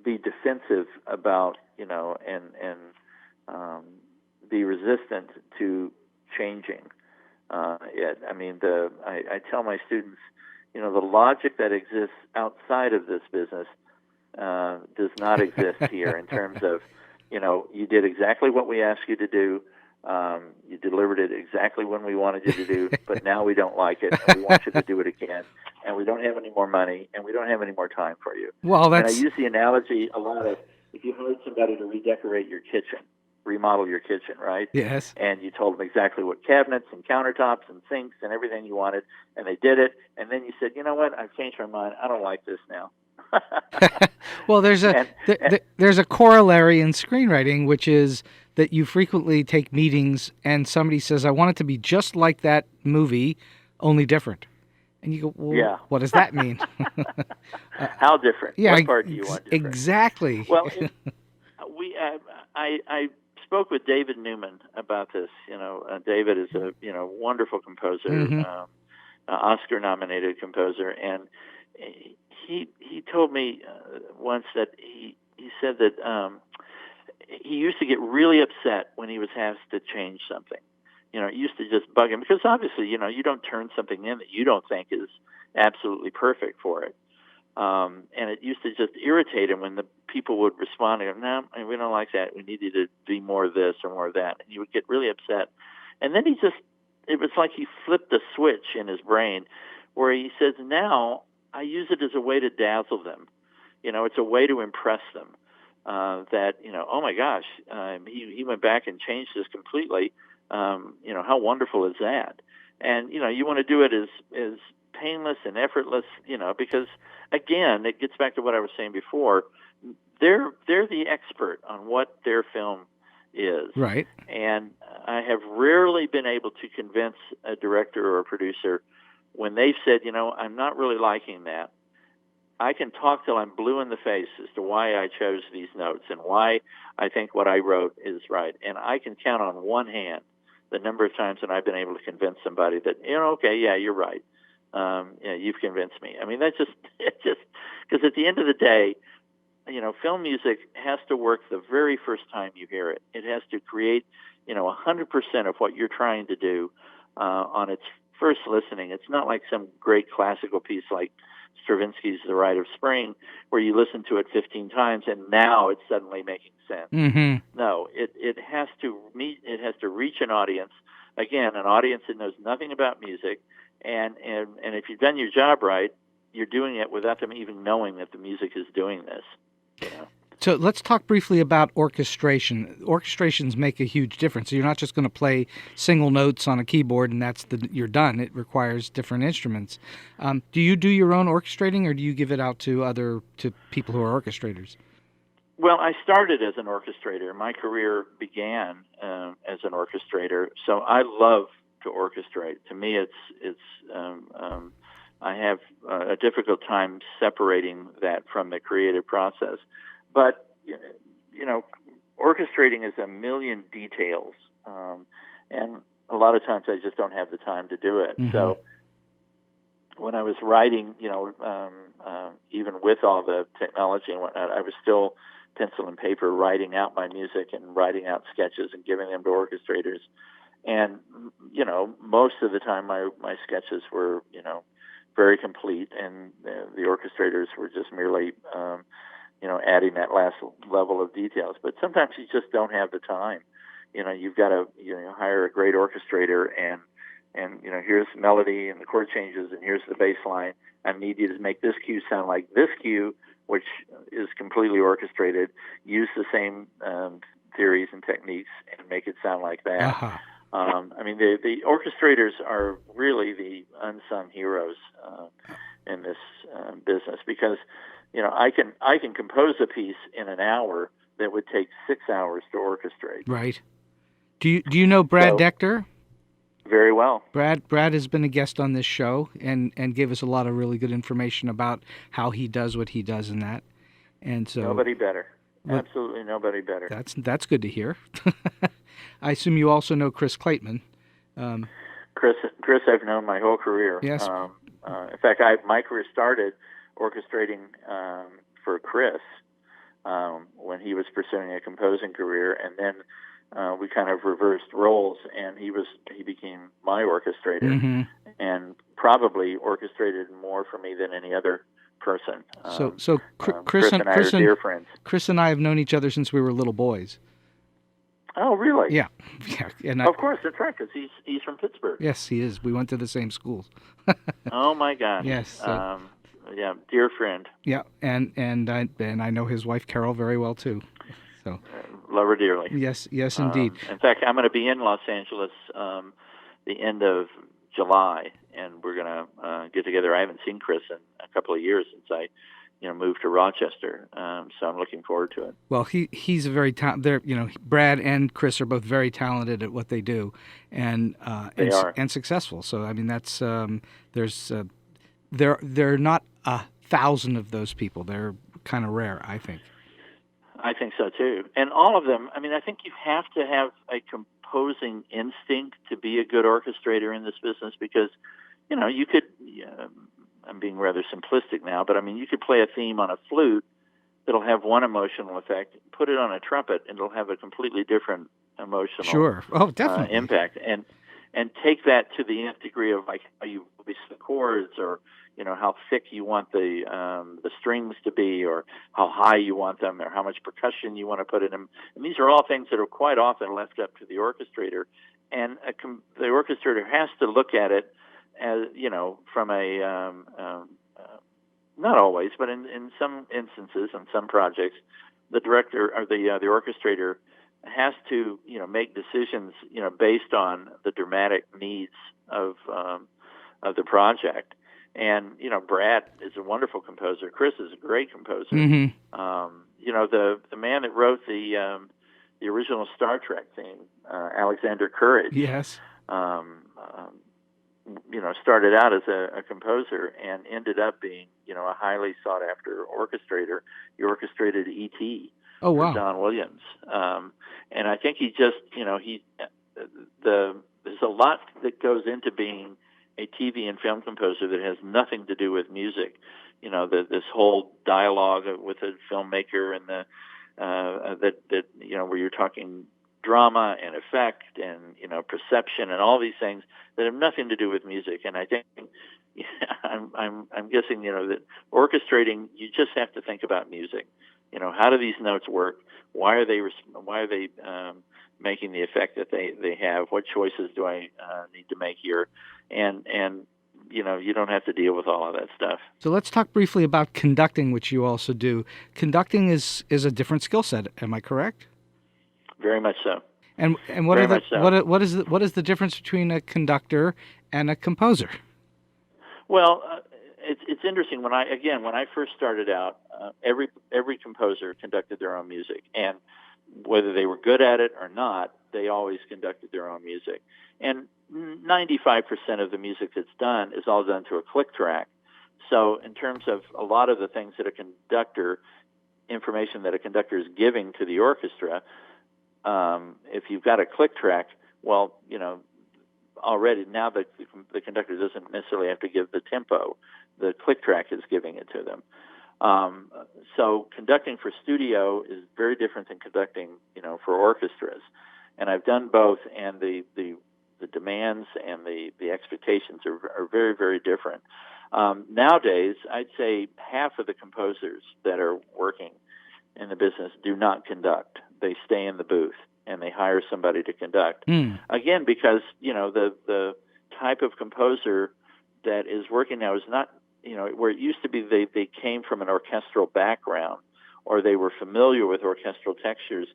[SPEAKER 3] be defensive about, and be resistant to changing it. I mean, I tell my students, the logic that exists outside of this business does not exist here in terms of, you did exactly what we asked you to do. You delivered it exactly when we wanted you to do, but now we don't like it, and we want you to do it again, and we don't have any more money, and we don't have any more time for you.
[SPEAKER 2] Well,
[SPEAKER 3] And I use the analogy a lot of, if you hired somebody to redecorate your kitchen, remodel your kitchen, right?
[SPEAKER 2] Yes.
[SPEAKER 3] And you told them exactly what cabinets and countertops and sinks and everything you wanted, and they did it, and then you said, you know what, I've changed my mind. I don't like this now.
[SPEAKER 2] Well, there's a corollary in screenwriting, which is that you frequently take meetings and somebody says, I want it to be just like that movie, only different. And you go, well,
[SPEAKER 3] yeah.
[SPEAKER 2] What does that mean?
[SPEAKER 3] How different?
[SPEAKER 2] Yeah,
[SPEAKER 3] what part do you want different?
[SPEAKER 2] Exactly.
[SPEAKER 3] Well, I spoke with David Newman about this. David is a wonderful composer,
[SPEAKER 2] Mm-hmm.
[SPEAKER 3] Oscar-nominated composer, and he told me once that he said that he used to get really upset when he was asked to change something. It used to just bug him because obviously, you don't turn something in that you don't think is absolutely perfect for it. And it used to just irritate him when the people would respond and go, no, we don't like that. We need you to be more of this or more of that. And he would get really upset. And then it was like he flipped a switch in his brain where he says, now I use it as a way to dazzle them. It's a way to impress them. That, oh my gosh, he went back and changed this completely. How wonderful is that? And, you want to do it as painless and effortless, because again, it gets back to what I was saying before. They're the expert on what their film is.
[SPEAKER 2] Right.
[SPEAKER 3] And I have rarely been able to convince a director or a producer when they've said, I'm not really liking that. I can talk till I'm blue in the face as to why I chose these notes and why I think what I wrote is right. And I can count on one hand the number of times that I've been able to convince somebody that, okay, yeah, you're right. You've convinced me. I mean, it's just because at the end of the day, film music has to work the very first time you hear it. It has to create, 100% of what you're trying to do on its first listening. It's not like some great classical piece like Stravinsky's The Rite of Spring, where you listen to it 15 times and now it's suddenly making sense.
[SPEAKER 2] Mm-hmm.
[SPEAKER 3] No, it has to reach an audience. Again, an audience that knows nothing about music, and if you've done your job right, you're doing it without them even knowing that the music is doing this.
[SPEAKER 2] So let's talk briefly about orchestration. Orchestrations make a huge difference. So you're not just going to play single notes on a keyboard and you're done. It requires different instruments. Do you do your own orchestrating, or do you give it out to people who are orchestrators?
[SPEAKER 3] Well, I started as an orchestrator. My career began as an orchestrator, so I love to orchestrate. To me, I have a difficult time separating that from the creative process. But, orchestrating is a million details, and a lot of times I just don't have the time to do it. Mm-hmm. So when I was writing, even with all the technology and whatnot, I was still pencil and paper writing out my music and writing out sketches and giving them to orchestrators. And, most of the time my sketches were, very complete, and the orchestrators were just merely adding that last level of details. But sometimes you just don't have the time. You've got to hire a great orchestrator, and here's the melody and the chord changes, and here's the bass line. I need you to make this cue sound like this cue, which is completely orchestrated. Use the same theories and techniques and make it sound like that.
[SPEAKER 2] Uh-huh.
[SPEAKER 3] The orchestrators are really the unsung heroes in this business, because I can compose a piece in an hour that would take 6 hours to orchestrate.
[SPEAKER 2] Right. Do you know Brad Dector?
[SPEAKER 3] Very well.
[SPEAKER 2] Brad has been a guest on this show and gave us a lot of really good information about how he does what he does in that. And so
[SPEAKER 3] nobody better. Absolutely nobody better.
[SPEAKER 2] That's good to hear. I assume you also know Chris Clayton.
[SPEAKER 3] Chris, I've known my whole career.
[SPEAKER 2] Yes.
[SPEAKER 3] In fact, my career started orchestrating for Chris when he was pursuing a composing career, and then we kind of reversed roles, and he became my orchestrator,
[SPEAKER 2] mm-hmm.
[SPEAKER 3] and probably orchestrated more for me than any other person.
[SPEAKER 2] So Chris and I are dear friends. Chris and I have known each other since we were little boys.
[SPEAKER 3] Oh, really?
[SPEAKER 2] Yeah. And
[SPEAKER 3] of course, that's right, because he's from Pittsburgh.
[SPEAKER 2] Yes, he is. We went to the same schools.
[SPEAKER 3] Oh my gosh.
[SPEAKER 2] Yes.
[SPEAKER 3] Yeah, dear friend.
[SPEAKER 2] Yeah, and I know his wife Carol very well too. So
[SPEAKER 3] love her dearly.
[SPEAKER 2] Yes, indeed.
[SPEAKER 3] In fact, I'm going to be in Los Angeles the end of July, and we're going to get together. I haven't seen Chris in a couple of years since I moved to Rochester, so I'm looking forward to it.
[SPEAKER 2] Well, he's a very Brad and Chris are both very talented at what they do, and successful. So that's there are not 1,000 of those people. They're kind of rare, I think.
[SPEAKER 3] I think so too, and all of them. I think you have to have a composing instinct to be a good orchestrator in this business, because you could. I'm being rather simplistic now, but you could play a theme on a flute that'll have one emotional effect, put it on a trumpet, and it'll have a completely different emotional
[SPEAKER 2] definitely.
[SPEAKER 3] Impact, and take that to the nth degree of like how you release the chords, or how thick you want the strings to be, or how high you want them, or how much percussion you want to put in them. And these are all things that are quite often left up to the orchestrator, and the orchestrator has to look at it as from a not always, but in some instances, on some projects, the director or the orchestrator has to make decisions based on the dramatic needs of the project. And Brad is a wonderful composer. Chris is a great composer.
[SPEAKER 2] Mm-hmm.
[SPEAKER 3] The man that wrote the original Star Trek theme, Alexander Courage.
[SPEAKER 2] Yes.
[SPEAKER 3] Started out as a composer and ended up being, a highly sought after orchestrator. He orchestrated E.T.
[SPEAKER 2] Oh, wow.
[SPEAKER 3] for John Williams. And I think he just, there's a lot that goes into being a TV and film composer that has nothing to do with music. this whole dialogue with the filmmaker and where you're talking drama and effect and perception and all these things that have nothing to do with music. And I think I'm guessing that orchestrating, you just have to think about music. How do these notes work? Why are they making the effect that they have? What choices do I need to make here? And you don't have to deal with all of that stuff.
[SPEAKER 2] So let's talk briefly about conducting, which you also do. Conducting is a different skill set. Am I correct?
[SPEAKER 3] Very much so.
[SPEAKER 2] And what is the difference between a conductor and a composer?
[SPEAKER 3] Well, it's interesting. When I first started out, every composer conducted their own music, and whether they were good at it or not, they always conducted their own music. And 95% of the music that's done is all done to a click track. So in terms of a lot of the things that information that a conductor is giving to the orchestra, if you've got a click track, well, already now the conductor doesn't necessarily have to give the tempo. The click track is giving it to them. So conducting for studio is very different than conducting, for orchestras. And I've done both, and the demands and the expectations are very, very different. Nowadays, I'd say half of the composers that are working in the business do not conduct. They stay in the booth and they hire somebody to conduct. Again, because the type of composer that is working now is not where it used to be they came from an orchestral background or they were familiar with orchestral textures.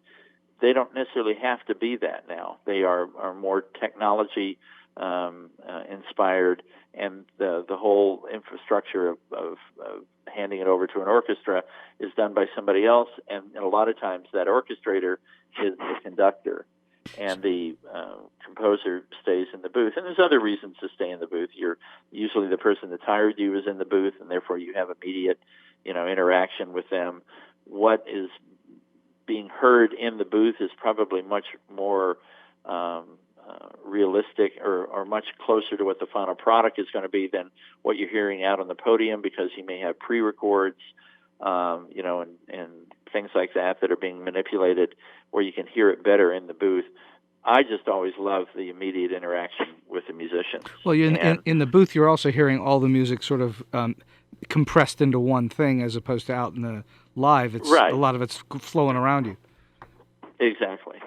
[SPEAKER 3] They don't necessarily have to be that now. They are more technology inspired, and the whole infrastructure of handing it over to an orchestra is done by somebody else, and a lot of times that orchestrator is the conductor, and the composer stays in the booth. And there's other reasons to stay in the booth. You're usually the person that's hired you is in the booth, and therefore you have immediate interaction with them. What is being heard in the booth is probably much more realistic or much closer to what the final product is going to be than what you're hearing out on the podium, because you may have pre-records, and things like that are being manipulated where you can hear it better in the booth. I just always love the immediate interaction with the musicians.
[SPEAKER 2] Well, in the booth, you're also hearing all the music sort of compressed into one thing, as opposed to out in the live. It's right. A lot of it's flowing around you.
[SPEAKER 3] Exactly.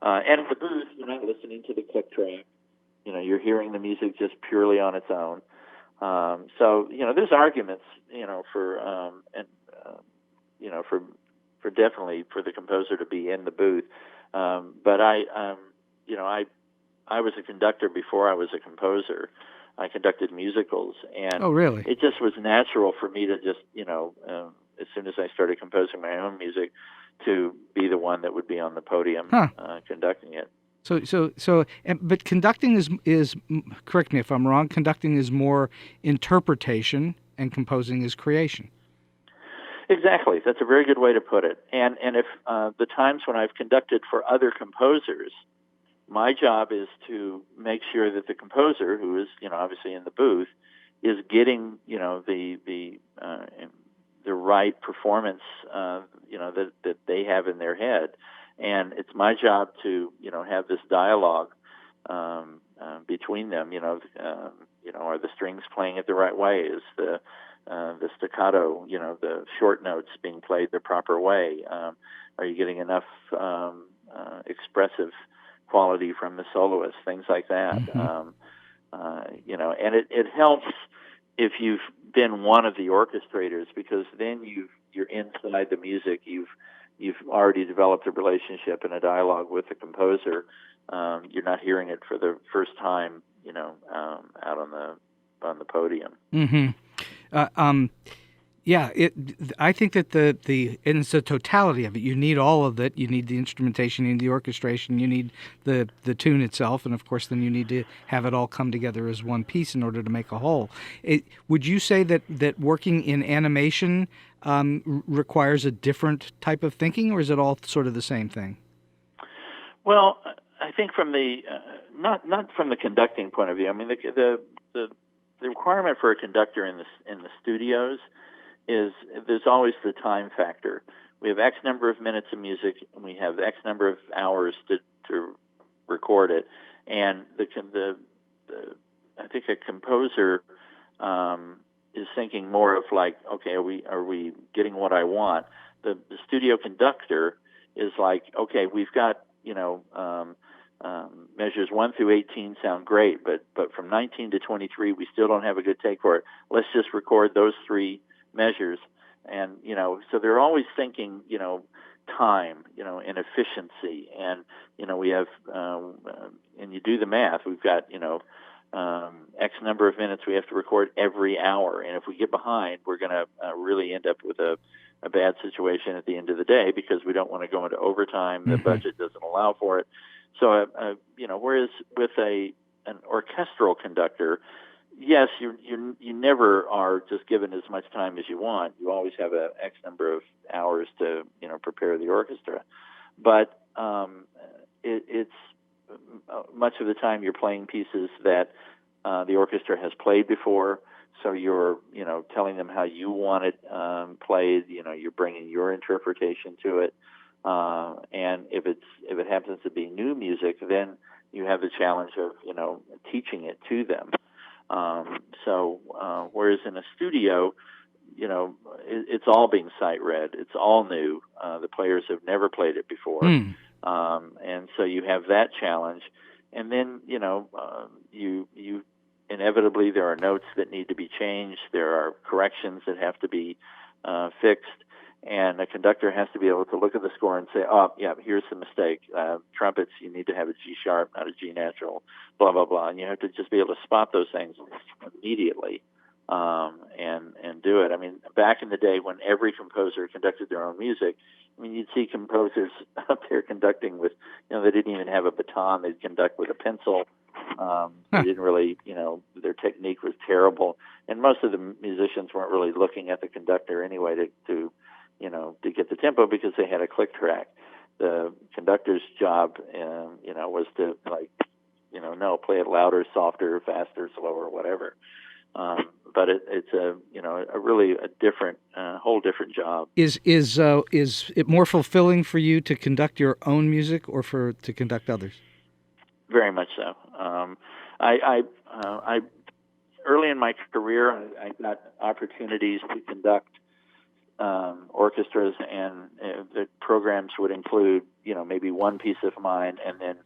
[SPEAKER 3] And in the booth, you're not listening to the click track. You're hearing the music just purely on its own. So there's arguments, for definitely for the composer to be in the booth. But I was a conductor before I was a composer. I conducted musicals, and
[SPEAKER 2] oh, really?
[SPEAKER 3] It just was natural for me to just, as soon as I started composing my own music, to be the one that would be on the podium conducting it.
[SPEAKER 2] But conducting is, correct me if I'm wrong, conducting is more interpretation and composing is creation.
[SPEAKER 3] Exactly. That's a very good way to put it. And if the times when I've conducted for other composers, my job is to make sure that the composer, who is, obviously in the booth, is getting, the right performance, that they have in their head. And it's my job to, have this dialogue between them. Are the strings playing it the right way? Is the staccato, the short notes being played the proper way? Are you getting enough expressive quality from the soloist? Things like that.
[SPEAKER 2] Mm-hmm.
[SPEAKER 3] And it helps if you've been one of the orchestrators, because then you're inside the music. You've already developed a relationship and a dialogue with the composer. You're not hearing it for the first time, out on the podium.
[SPEAKER 2] Mm-hmm. I think that it's the totality of it. You need all of it. You need the instrumentation, you need the orchestration, you need the tune itself, and of course then you need to have it all come together as one piece in order to make a whole. Would you say that working in animation requires a different type of thinking, or is it all sort of the same thing?
[SPEAKER 3] Well, I think from the not from the conducting point of view. I mean, the the requirement for a conductor in the studios is there's always the time factor. We have X number of minutes of music, and we have X number of hours to record it. And I think a composer is thinking more of like, okay, are we getting what I want? The studio conductor is like, okay, we've got measures 1 through 18 sound great, but from 19 to 23 we still don't have a good take for it. Let's just record those 3 measures, and so they're always thinking time, and efficiency, and we have and you do the math. We've got X number of minutes we have to record every hour, and if we get behind, we're going to really end up with a bad situation at the end of the day because we don't want to go into overtime. The budget doesn't allow for it. So, whereas with an orchestral conductor, yes, you never are just given as much time as you want. You always have a X number of hours to prepare the orchestra, but it's much of the time you're playing pieces that the orchestra has played before. So you're telling them how you want it played. You're bringing your interpretation to it. And if it happens to be new music, then you have the challenge of teaching it to them. Whereas in a studio, it's all being sight read. It's all new. The players have never played it before, and so you have that challenge. And then you inevitably there are notes that need to be changed. There are corrections that have to be fixed. And a conductor has to be able to look at the score and say, oh, yeah, here's the mistake. Trumpets, you need to have a G sharp, not a G natural, blah, blah, blah. And you have to just be able to spot those things immediately and do it. I mean, back in the day when every composer conducted their own music, you'd see composers up there conducting with, they didn't even have a baton. They'd conduct with a pencil. They didn't really, their technique was terrible. And most of the musicians weren't really looking at the conductor anyway to get the tempo because they had a click track. The conductor's job, was to play it louder, softer, faster, slower, whatever. But it's a really a different, whole different job.
[SPEAKER 2] Is it more fulfilling for you to conduct your own music or to conduct others?
[SPEAKER 3] Very much so. I early in my career, I got opportunities to conduct orchestras, and the programs would include, maybe one piece of mine and then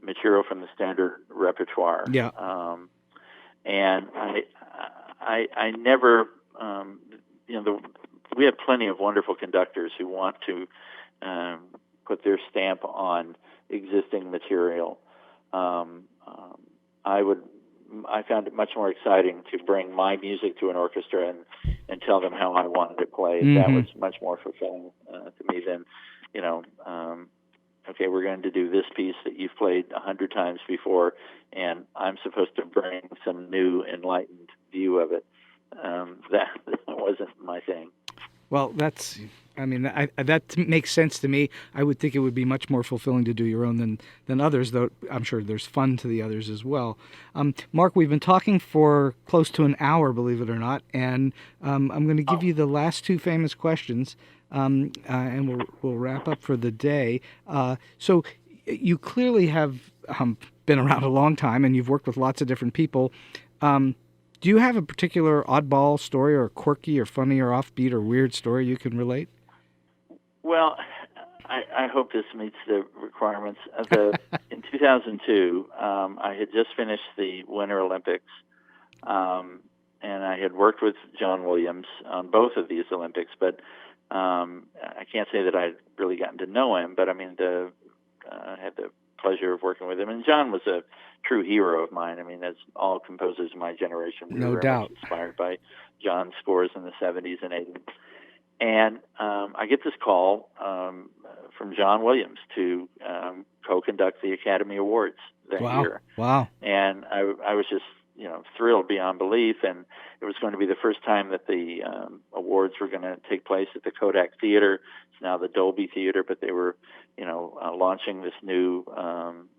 [SPEAKER 3] material from the standard repertoire.
[SPEAKER 2] Yeah.
[SPEAKER 3] And I never, we have plenty of wonderful conductors who want to put their stamp on existing material. I found it much more exciting to bring my music to an orchestra and tell them how I wanted it played. Mm-hmm. That was much more fulfilling to me than, okay, we're going to do this piece that you've played 100 times before, and I'm supposed to bring some new, enlightened view of it. That wasn't my thing.
[SPEAKER 2] Well, that makes sense to me. I would think it would be much more fulfilling to do your own than others, though I'm sure there's fun to the others as well. Mark, we've been talking for close to an hour, believe it or not, and I'm going to give you the last 2 famous questions, and we'll wrap up for the day. So you clearly have been around a long time, and you've worked with lots of different people. Do you have a particular oddball story or quirky or funny or offbeat or weird story you can relate?
[SPEAKER 3] Well, I hope this meets the requirements. In 2002, I had just finished the Winter Olympics, and I had worked with John Williams on both of these Olympics, but I can't say that I'd really gotten to know him, but I had the pleasure of working with him. And John was a true hero of mine. As all composers of my generation, we were very much inspired by John's scores in the 70s and 80s. And I get this call from John Williams to co-conduct the Academy Awards that year. Wow. And I was just, thrilled beyond belief. And it was going to be the first time that the awards were going to take place at the Kodak Theater. It's now the Dolby Theater, but they were, launching this new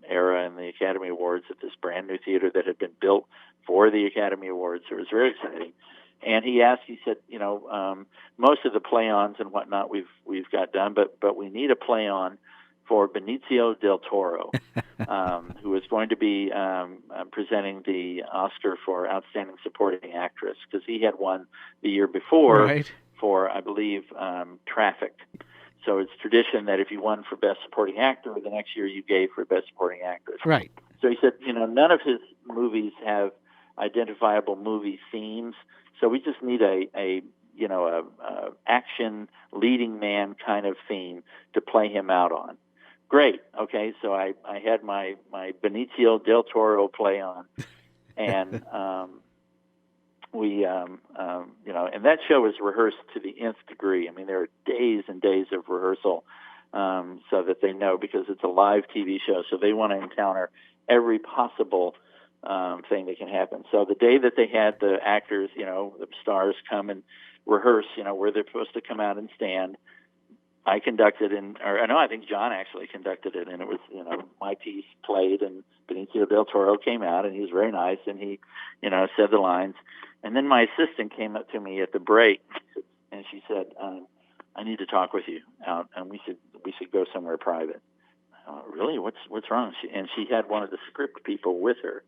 [SPEAKER 3] era in the Academy Awards at this brand new theater that had been built for the Academy Awards. So it was very exciting. And he said, most of the play-ons and whatnot we've got done, but we need a play-on for Benicio del Toro, who is going to be presenting the Oscar for Outstanding Supporting Actress, because he had won the year before for, I believe, Traffic. So it's tradition that if you won for Best Supporting Actor, the next year you gave for Best Supporting Actress.
[SPEAKER 2] Right.
[SPEAKER 3] So he said, none of his movies have identifiable movie themes, so we just need a action leading man kind of theme to play him out on. Great. Okay, so I had my Benicio del Toro play on, and and that show was rehearsed to the nth degree. I mean, there are days and days of rehearsal, so that they know, because it's a live TV show, so they want to encounter every possible thing that can happen. So the day that they had the actors, the stars come and rehearse, where they're supposed to come out and stand, I conducted, I think John actually conducted it, and it was, my piece played, and Benicio del Toro came out, and he was very nice, and he, said the lines. And then my assistant came up to me at the break, and she said, I need to talk with you out, and we should go somewhere private. Really? What's wrong? She had one of the script people with her,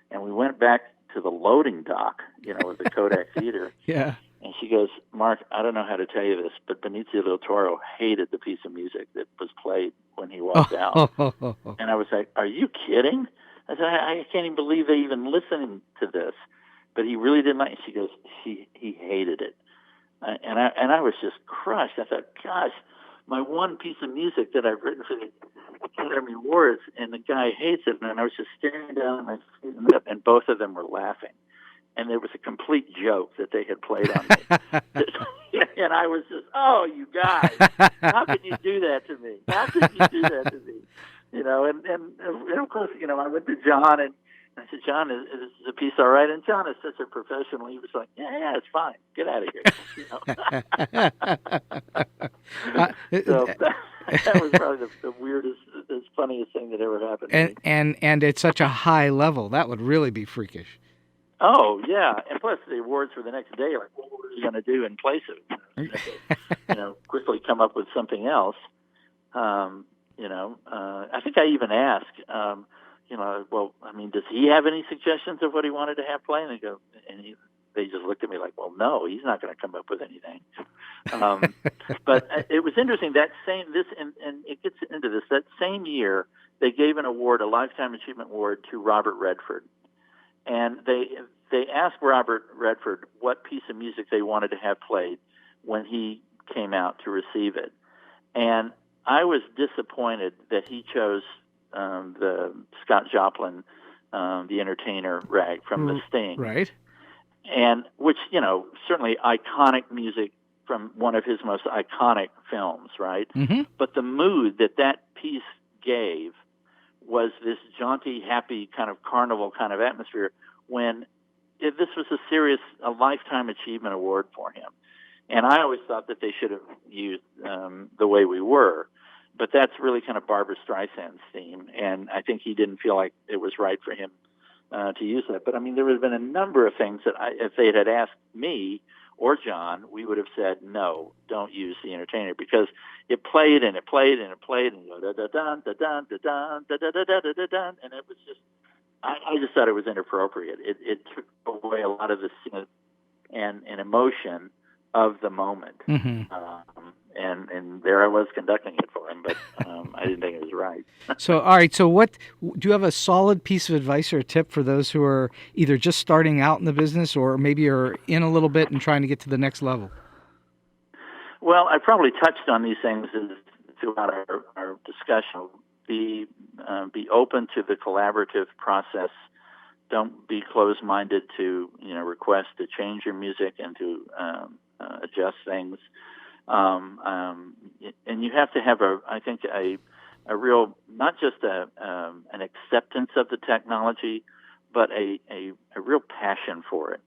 [SPEAKER 3] and we went back to the loading dock, with the Kodak Theater.
[SPEAKER 2] Yeah.
[SPEAKER 3] And she goes, Mark, I don't know how to tell you this, but Benicio del Toro hated the piece of music that was played when he walked out. And I was like, are you kidding? I said, I can't even believe they even listened to this. But he really didn't like it. She goes, he hated it. And I was just crushed. I thought, gosh, my one piece of music that I've written for the Academy Awards, and the guy hates it. And I was just staring down at my feet, and both of them were laughing. And there was a complete joke that they had played on me. And I was just, oh, you guys, how could you do that to me? How could you do that to me? And of course, I went to John, and I said, John, is the piece all right? And John is such a professional. He was like, yeah, it's fine. Get out of here. So that was probably the weirdest, the funniest thing that ever happened to me.
[SPEAKER 2] And it's such a high level. That would really be freakish.
[SPEAKER 3] Oh, yeah. And plus the awards for the next day, like, what were you going to do in place of it? Quickly come up with something else. I think I even asked, does he have any suggestions of what he wanted to have play? And they just looked at me like, well, no, he's not going to come up with anything. But it was interesting, and it gets into this, that same year, they gave an award, a Lifetime Achievement Award, to Robert Redford. And they asked Robert Redford what piece of music they wanted to have played when he came out to receive it. And I was disappointed that he chose the Scott Joplin, The Entertainer rag from The Sting.
[SPEAKER 2] Right.
[SPEAKER 3] And which, certainly iconic music from one of his most iconic films, right?
[SPEAKER 2] Mm-hmm.
[SPEAKER 3] But the mood that piece gave was this jaunty, happy kind of carnival kind of atmosphere, when this was a Lifetime Achievement Award for him. And I always thought that they should have used The Way We Were. But that's really kind of Barbra Streisand's theme, and I think he didn't feel like it was right for him to use that. But, there would have been a number of things that if they had asked me or John, we would have said, no, don't use The Entertainer, because it played and it played and it played and go da-da-dun, da-dun, da-dun, da-da-da-da-da-dun, and it was just, I just thought it was inappropriate. It took away a lot of the and emotion of the moment.
[SPEAKER 2] Mm-hmm.
[SPEAKER 3] And there I was conducting it for him, but I didn't think it was right.
[SPEAKER 2] So, all right. So what, do you have a solid piece of advice or a tip for those who are either just starting out in the business or maybe are in a little bit and trying to get to the next level?
[SPEAKER 3] Well, I probably touched on these things throughout our discussion. Be open to the collaborative process. Don't be closed-minded to request to change your music and to adjust things. And you have to have a real, not just an acceptance of the technology, but a real passion for it.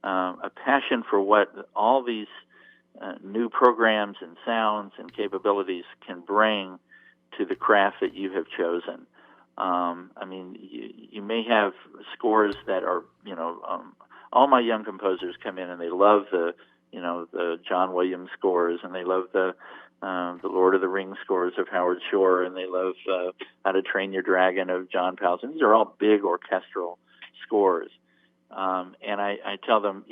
[SPEAKER 3] A passion for what all these new programs and sounds and capabilities can bring to the craft that you have chosen. I mean, you may have scores that are, all my young composers come in and they love the John Williams scores, and they love the Lord of the Rings scores of Howard Shore, and they love How to Train Your Dragon of John Powell. These are all big orchestral scores. And I tell them,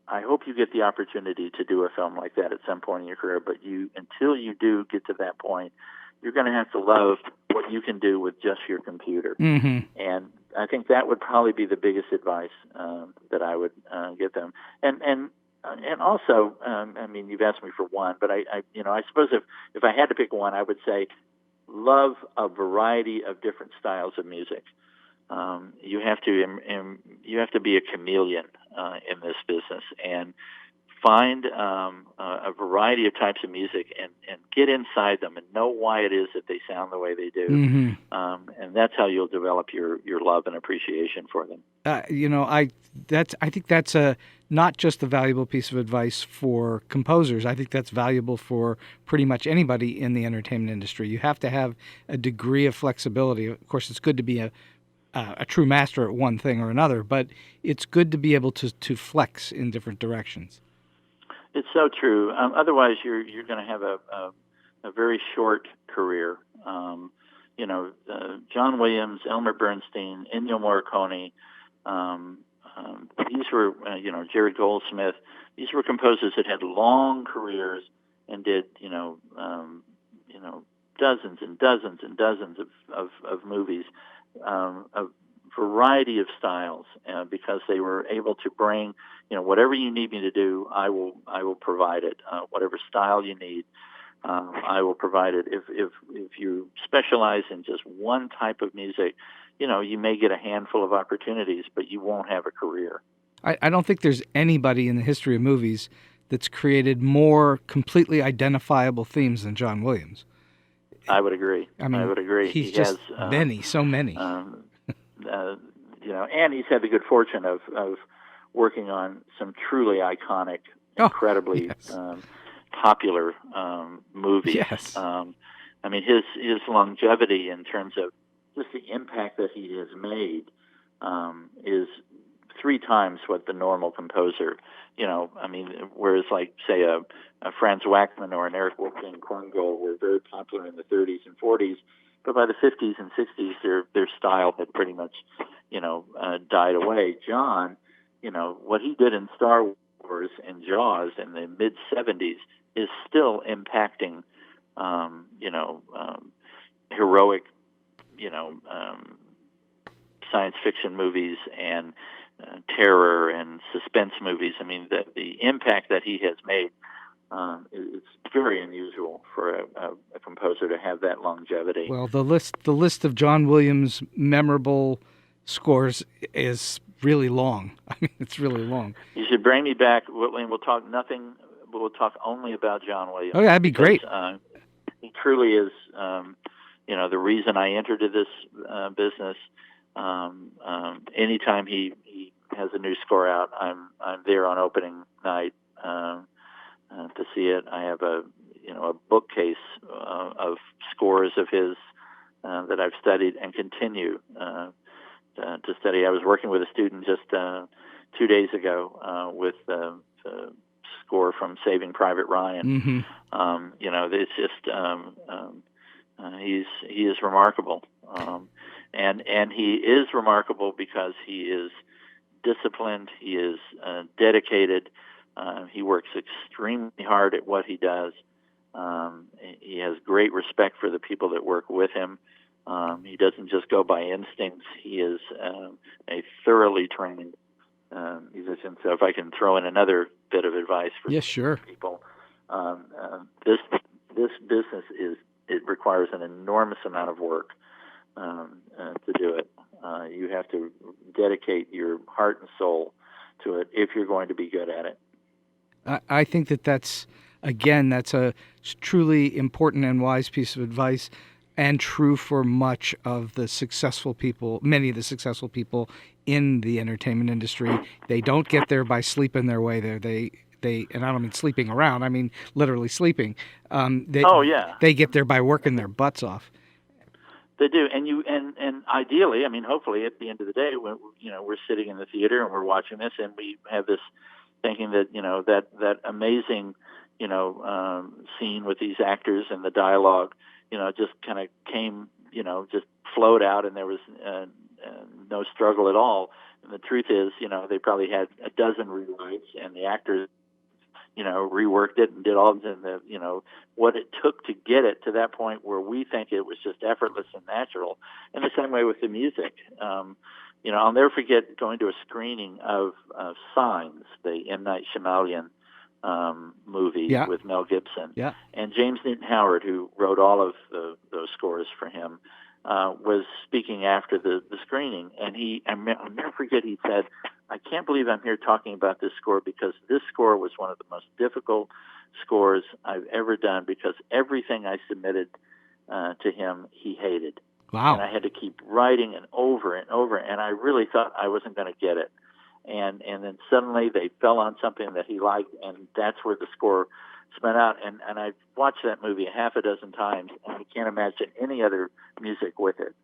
[SPEAKER 3] I hope you get the opportunity to do a film like that at some point in your career, but until you do get to that point, you're going to have to love what you can do with just your computer.
[SPEAKER 2] Mm-hmm.
[SPEAKER 3] And I think that would probably be the biggest advice that I would give them. And also, I mean, you've asked me for one, but I suppose if I had to pick one, I would say love a variety of different styles of music. You have to be a chameleon in this business and find a variety of types of music and get inside them and know why it is that they sound the way they do.
[SPEAKER 2] Mm-hmm.
[SPEAKER 3] And that's how you'll develop your love and appreciation for them.
[SPEAKER 2] I think that's not just a valuable piece of advice for composers. I think that's valuable for pretty much anybody in the entertainment industry. You have to have a degree of flexibility. Of course, it's good to be a true master at one thing or another, but it's good to be able to flex in different directions.
[SPEAKER 3] It's so true. Otherwise, you're going to have a very short career. John Williams, Elmer Bernstein, Ennio Morricone, these were, Jerry Goldsmith. These were composers that had long careers and did, dozens and dozens and dozens of movies, a variety of styles, because they were able to bring, whatever you need me to do, I will provide it. Whatever style you need, I will provide it. If you specialize in just one type of music, you may get a handful of opportunities, but you won't have a career.
[SPEAKER 2] I don't think there's anybody in the history of movies that's created more completely identifiable themes than John Williams.
[SPEAKER 3] I would agree.
[SPEAKER 2] I
[SPEAKER 3] would agree.
[SPEAKER 2] He's
[SPEAKER 3] he
[SPEAKER 2] just
[SPEAKER 3] has,
[SPEAKER 2] so many.
[SPEAKER 3] And he's had the good fortune of working on some truly iconic, incredibly popular movies.
[SPEAKER 2] Yes.
[SPEAKER 3] His longevity in terms of just the impact that he has made is 3 times what the normal composer, whereas like, say, a Franz Waxman or an Eric Wolfgang Korngold were very popular in the 30s and 40s, but by the 50s and 60s, their style had pretty much, died away. John, what he did in Star Wars and Jaws in the mid-70s is still impacting, heroic, science fiction movies and terror and suspense movies. I mean, the impact that he has made, it's very unusual for a composer to have that longevity.
[SPEAKER 2] Well, the list of John Williams' memorable scores is really long. I mean, it's really long.
[SPEAKER 3] You should bring me back, and we'll talk only about John Williams.
[SPEAKER 2] Oh, yeah, that'd be great.
[SPEAKER 3] He truly is, the reason I entered this business. Anytime he has a new score out, I'm there on opening night to see it. I have a bookcase of scores of his that I've studied and continue to study. I was working with a student just 2 days ago with the score from Saving Private Ryan.
[SPEAKER 2] Mm-hmm.
[SPEAKER 3] It's just he is remarkable, and he is remarkable because he is disciplined. He is dedicated. He works extremely hard at what he does. He has great respect for the people that work with him. He doesn't just go by instincts. He is a thoroughly trained musician. So if I can throw in another bit of advice for people, this business it requires an enormous amount of work to do it. You have to dedicate your heart and soul to it if you're going to be good at it.
[SPEAKER 2] I think that's a truly important and wise piece of advice, and true for many of the successful people in the entertainment industry. They don't get there by sleeping their way there. and I don't mean sleeping around, I mean literally sleeping.
[SPEAKER 3] Oh yeah,
[SPEAKER 2] they get there by working their butts off.
[SPEAKER 3] they do. And ideally, I mean, hopefully, at the end of the day, when we're sitting in the theater and we're watching this, and we have this thinking that that amazing scene with these actors and the dialogue, just kind of came, just flowed out, and there was no struggle at all. And the truth is, they probably had a dozen rewrites, and the actors, reworked it and did all the, what it took to get it to that point where we think it was just effortless and natural. And the same way with the music. I'll never forget going to a screening of Signs, the M. Night Shyamalan movie with Mel Gibson. Yeah. And James Newton Howard, who wrote all of those scores for him, was speaking after the screening, and I'll never forget, he said, "I can't believe I'm here talking about this score, because this score was one of the most difficult scores I've ever done, because everything I submitted to him, he hated." Wow. And I had to keep writing and over, and I really thought I wasn't going to get it. And then suddenly they fell on something that he liked, and that's where the score spun out. And I've watched that movie a half a dozen times, and I can't imagine any other music with it.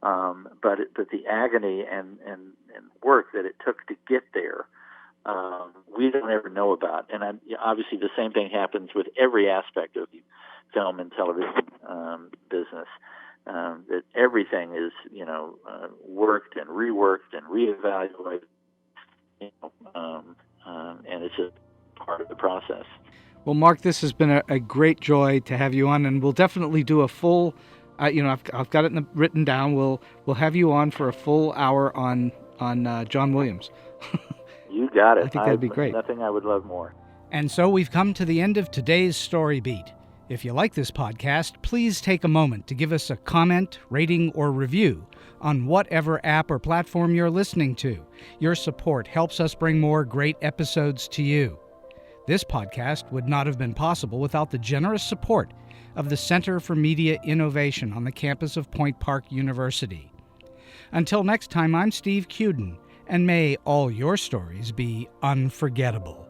[SPEAKER 3] But the agony and work that it took to get there, we don't ever know about. And obviously the same thing happens with every aspect of the film and television business. That everything is, worked and reworked and reevaluated, and it's just part of the process.
[SPEAKER 2] Well, Mark, this has been a great joy to have you on, and we'll definitely do a full. I've got it written down. We'll have you on for a full hour on John Williams.
[SPEAKER 3] You got it.
[SPEAKER 2] I think that'd be great.
[SPEAKER 3] Nothing I would love more.
[SPEAKER 2] And so we've come to the end of today's Story Beat. If you like this podcast, please take a moment to give us a comment, rating, or review on whatever app or platform you're listening to. Your support helps us bring more great episodes to you. This podcast would not have been possible without the generous support of the Center for Media Innovation on the campus of Point Park University. Until next time, I'm Steve Cuden, and may all your stories be unforgettable.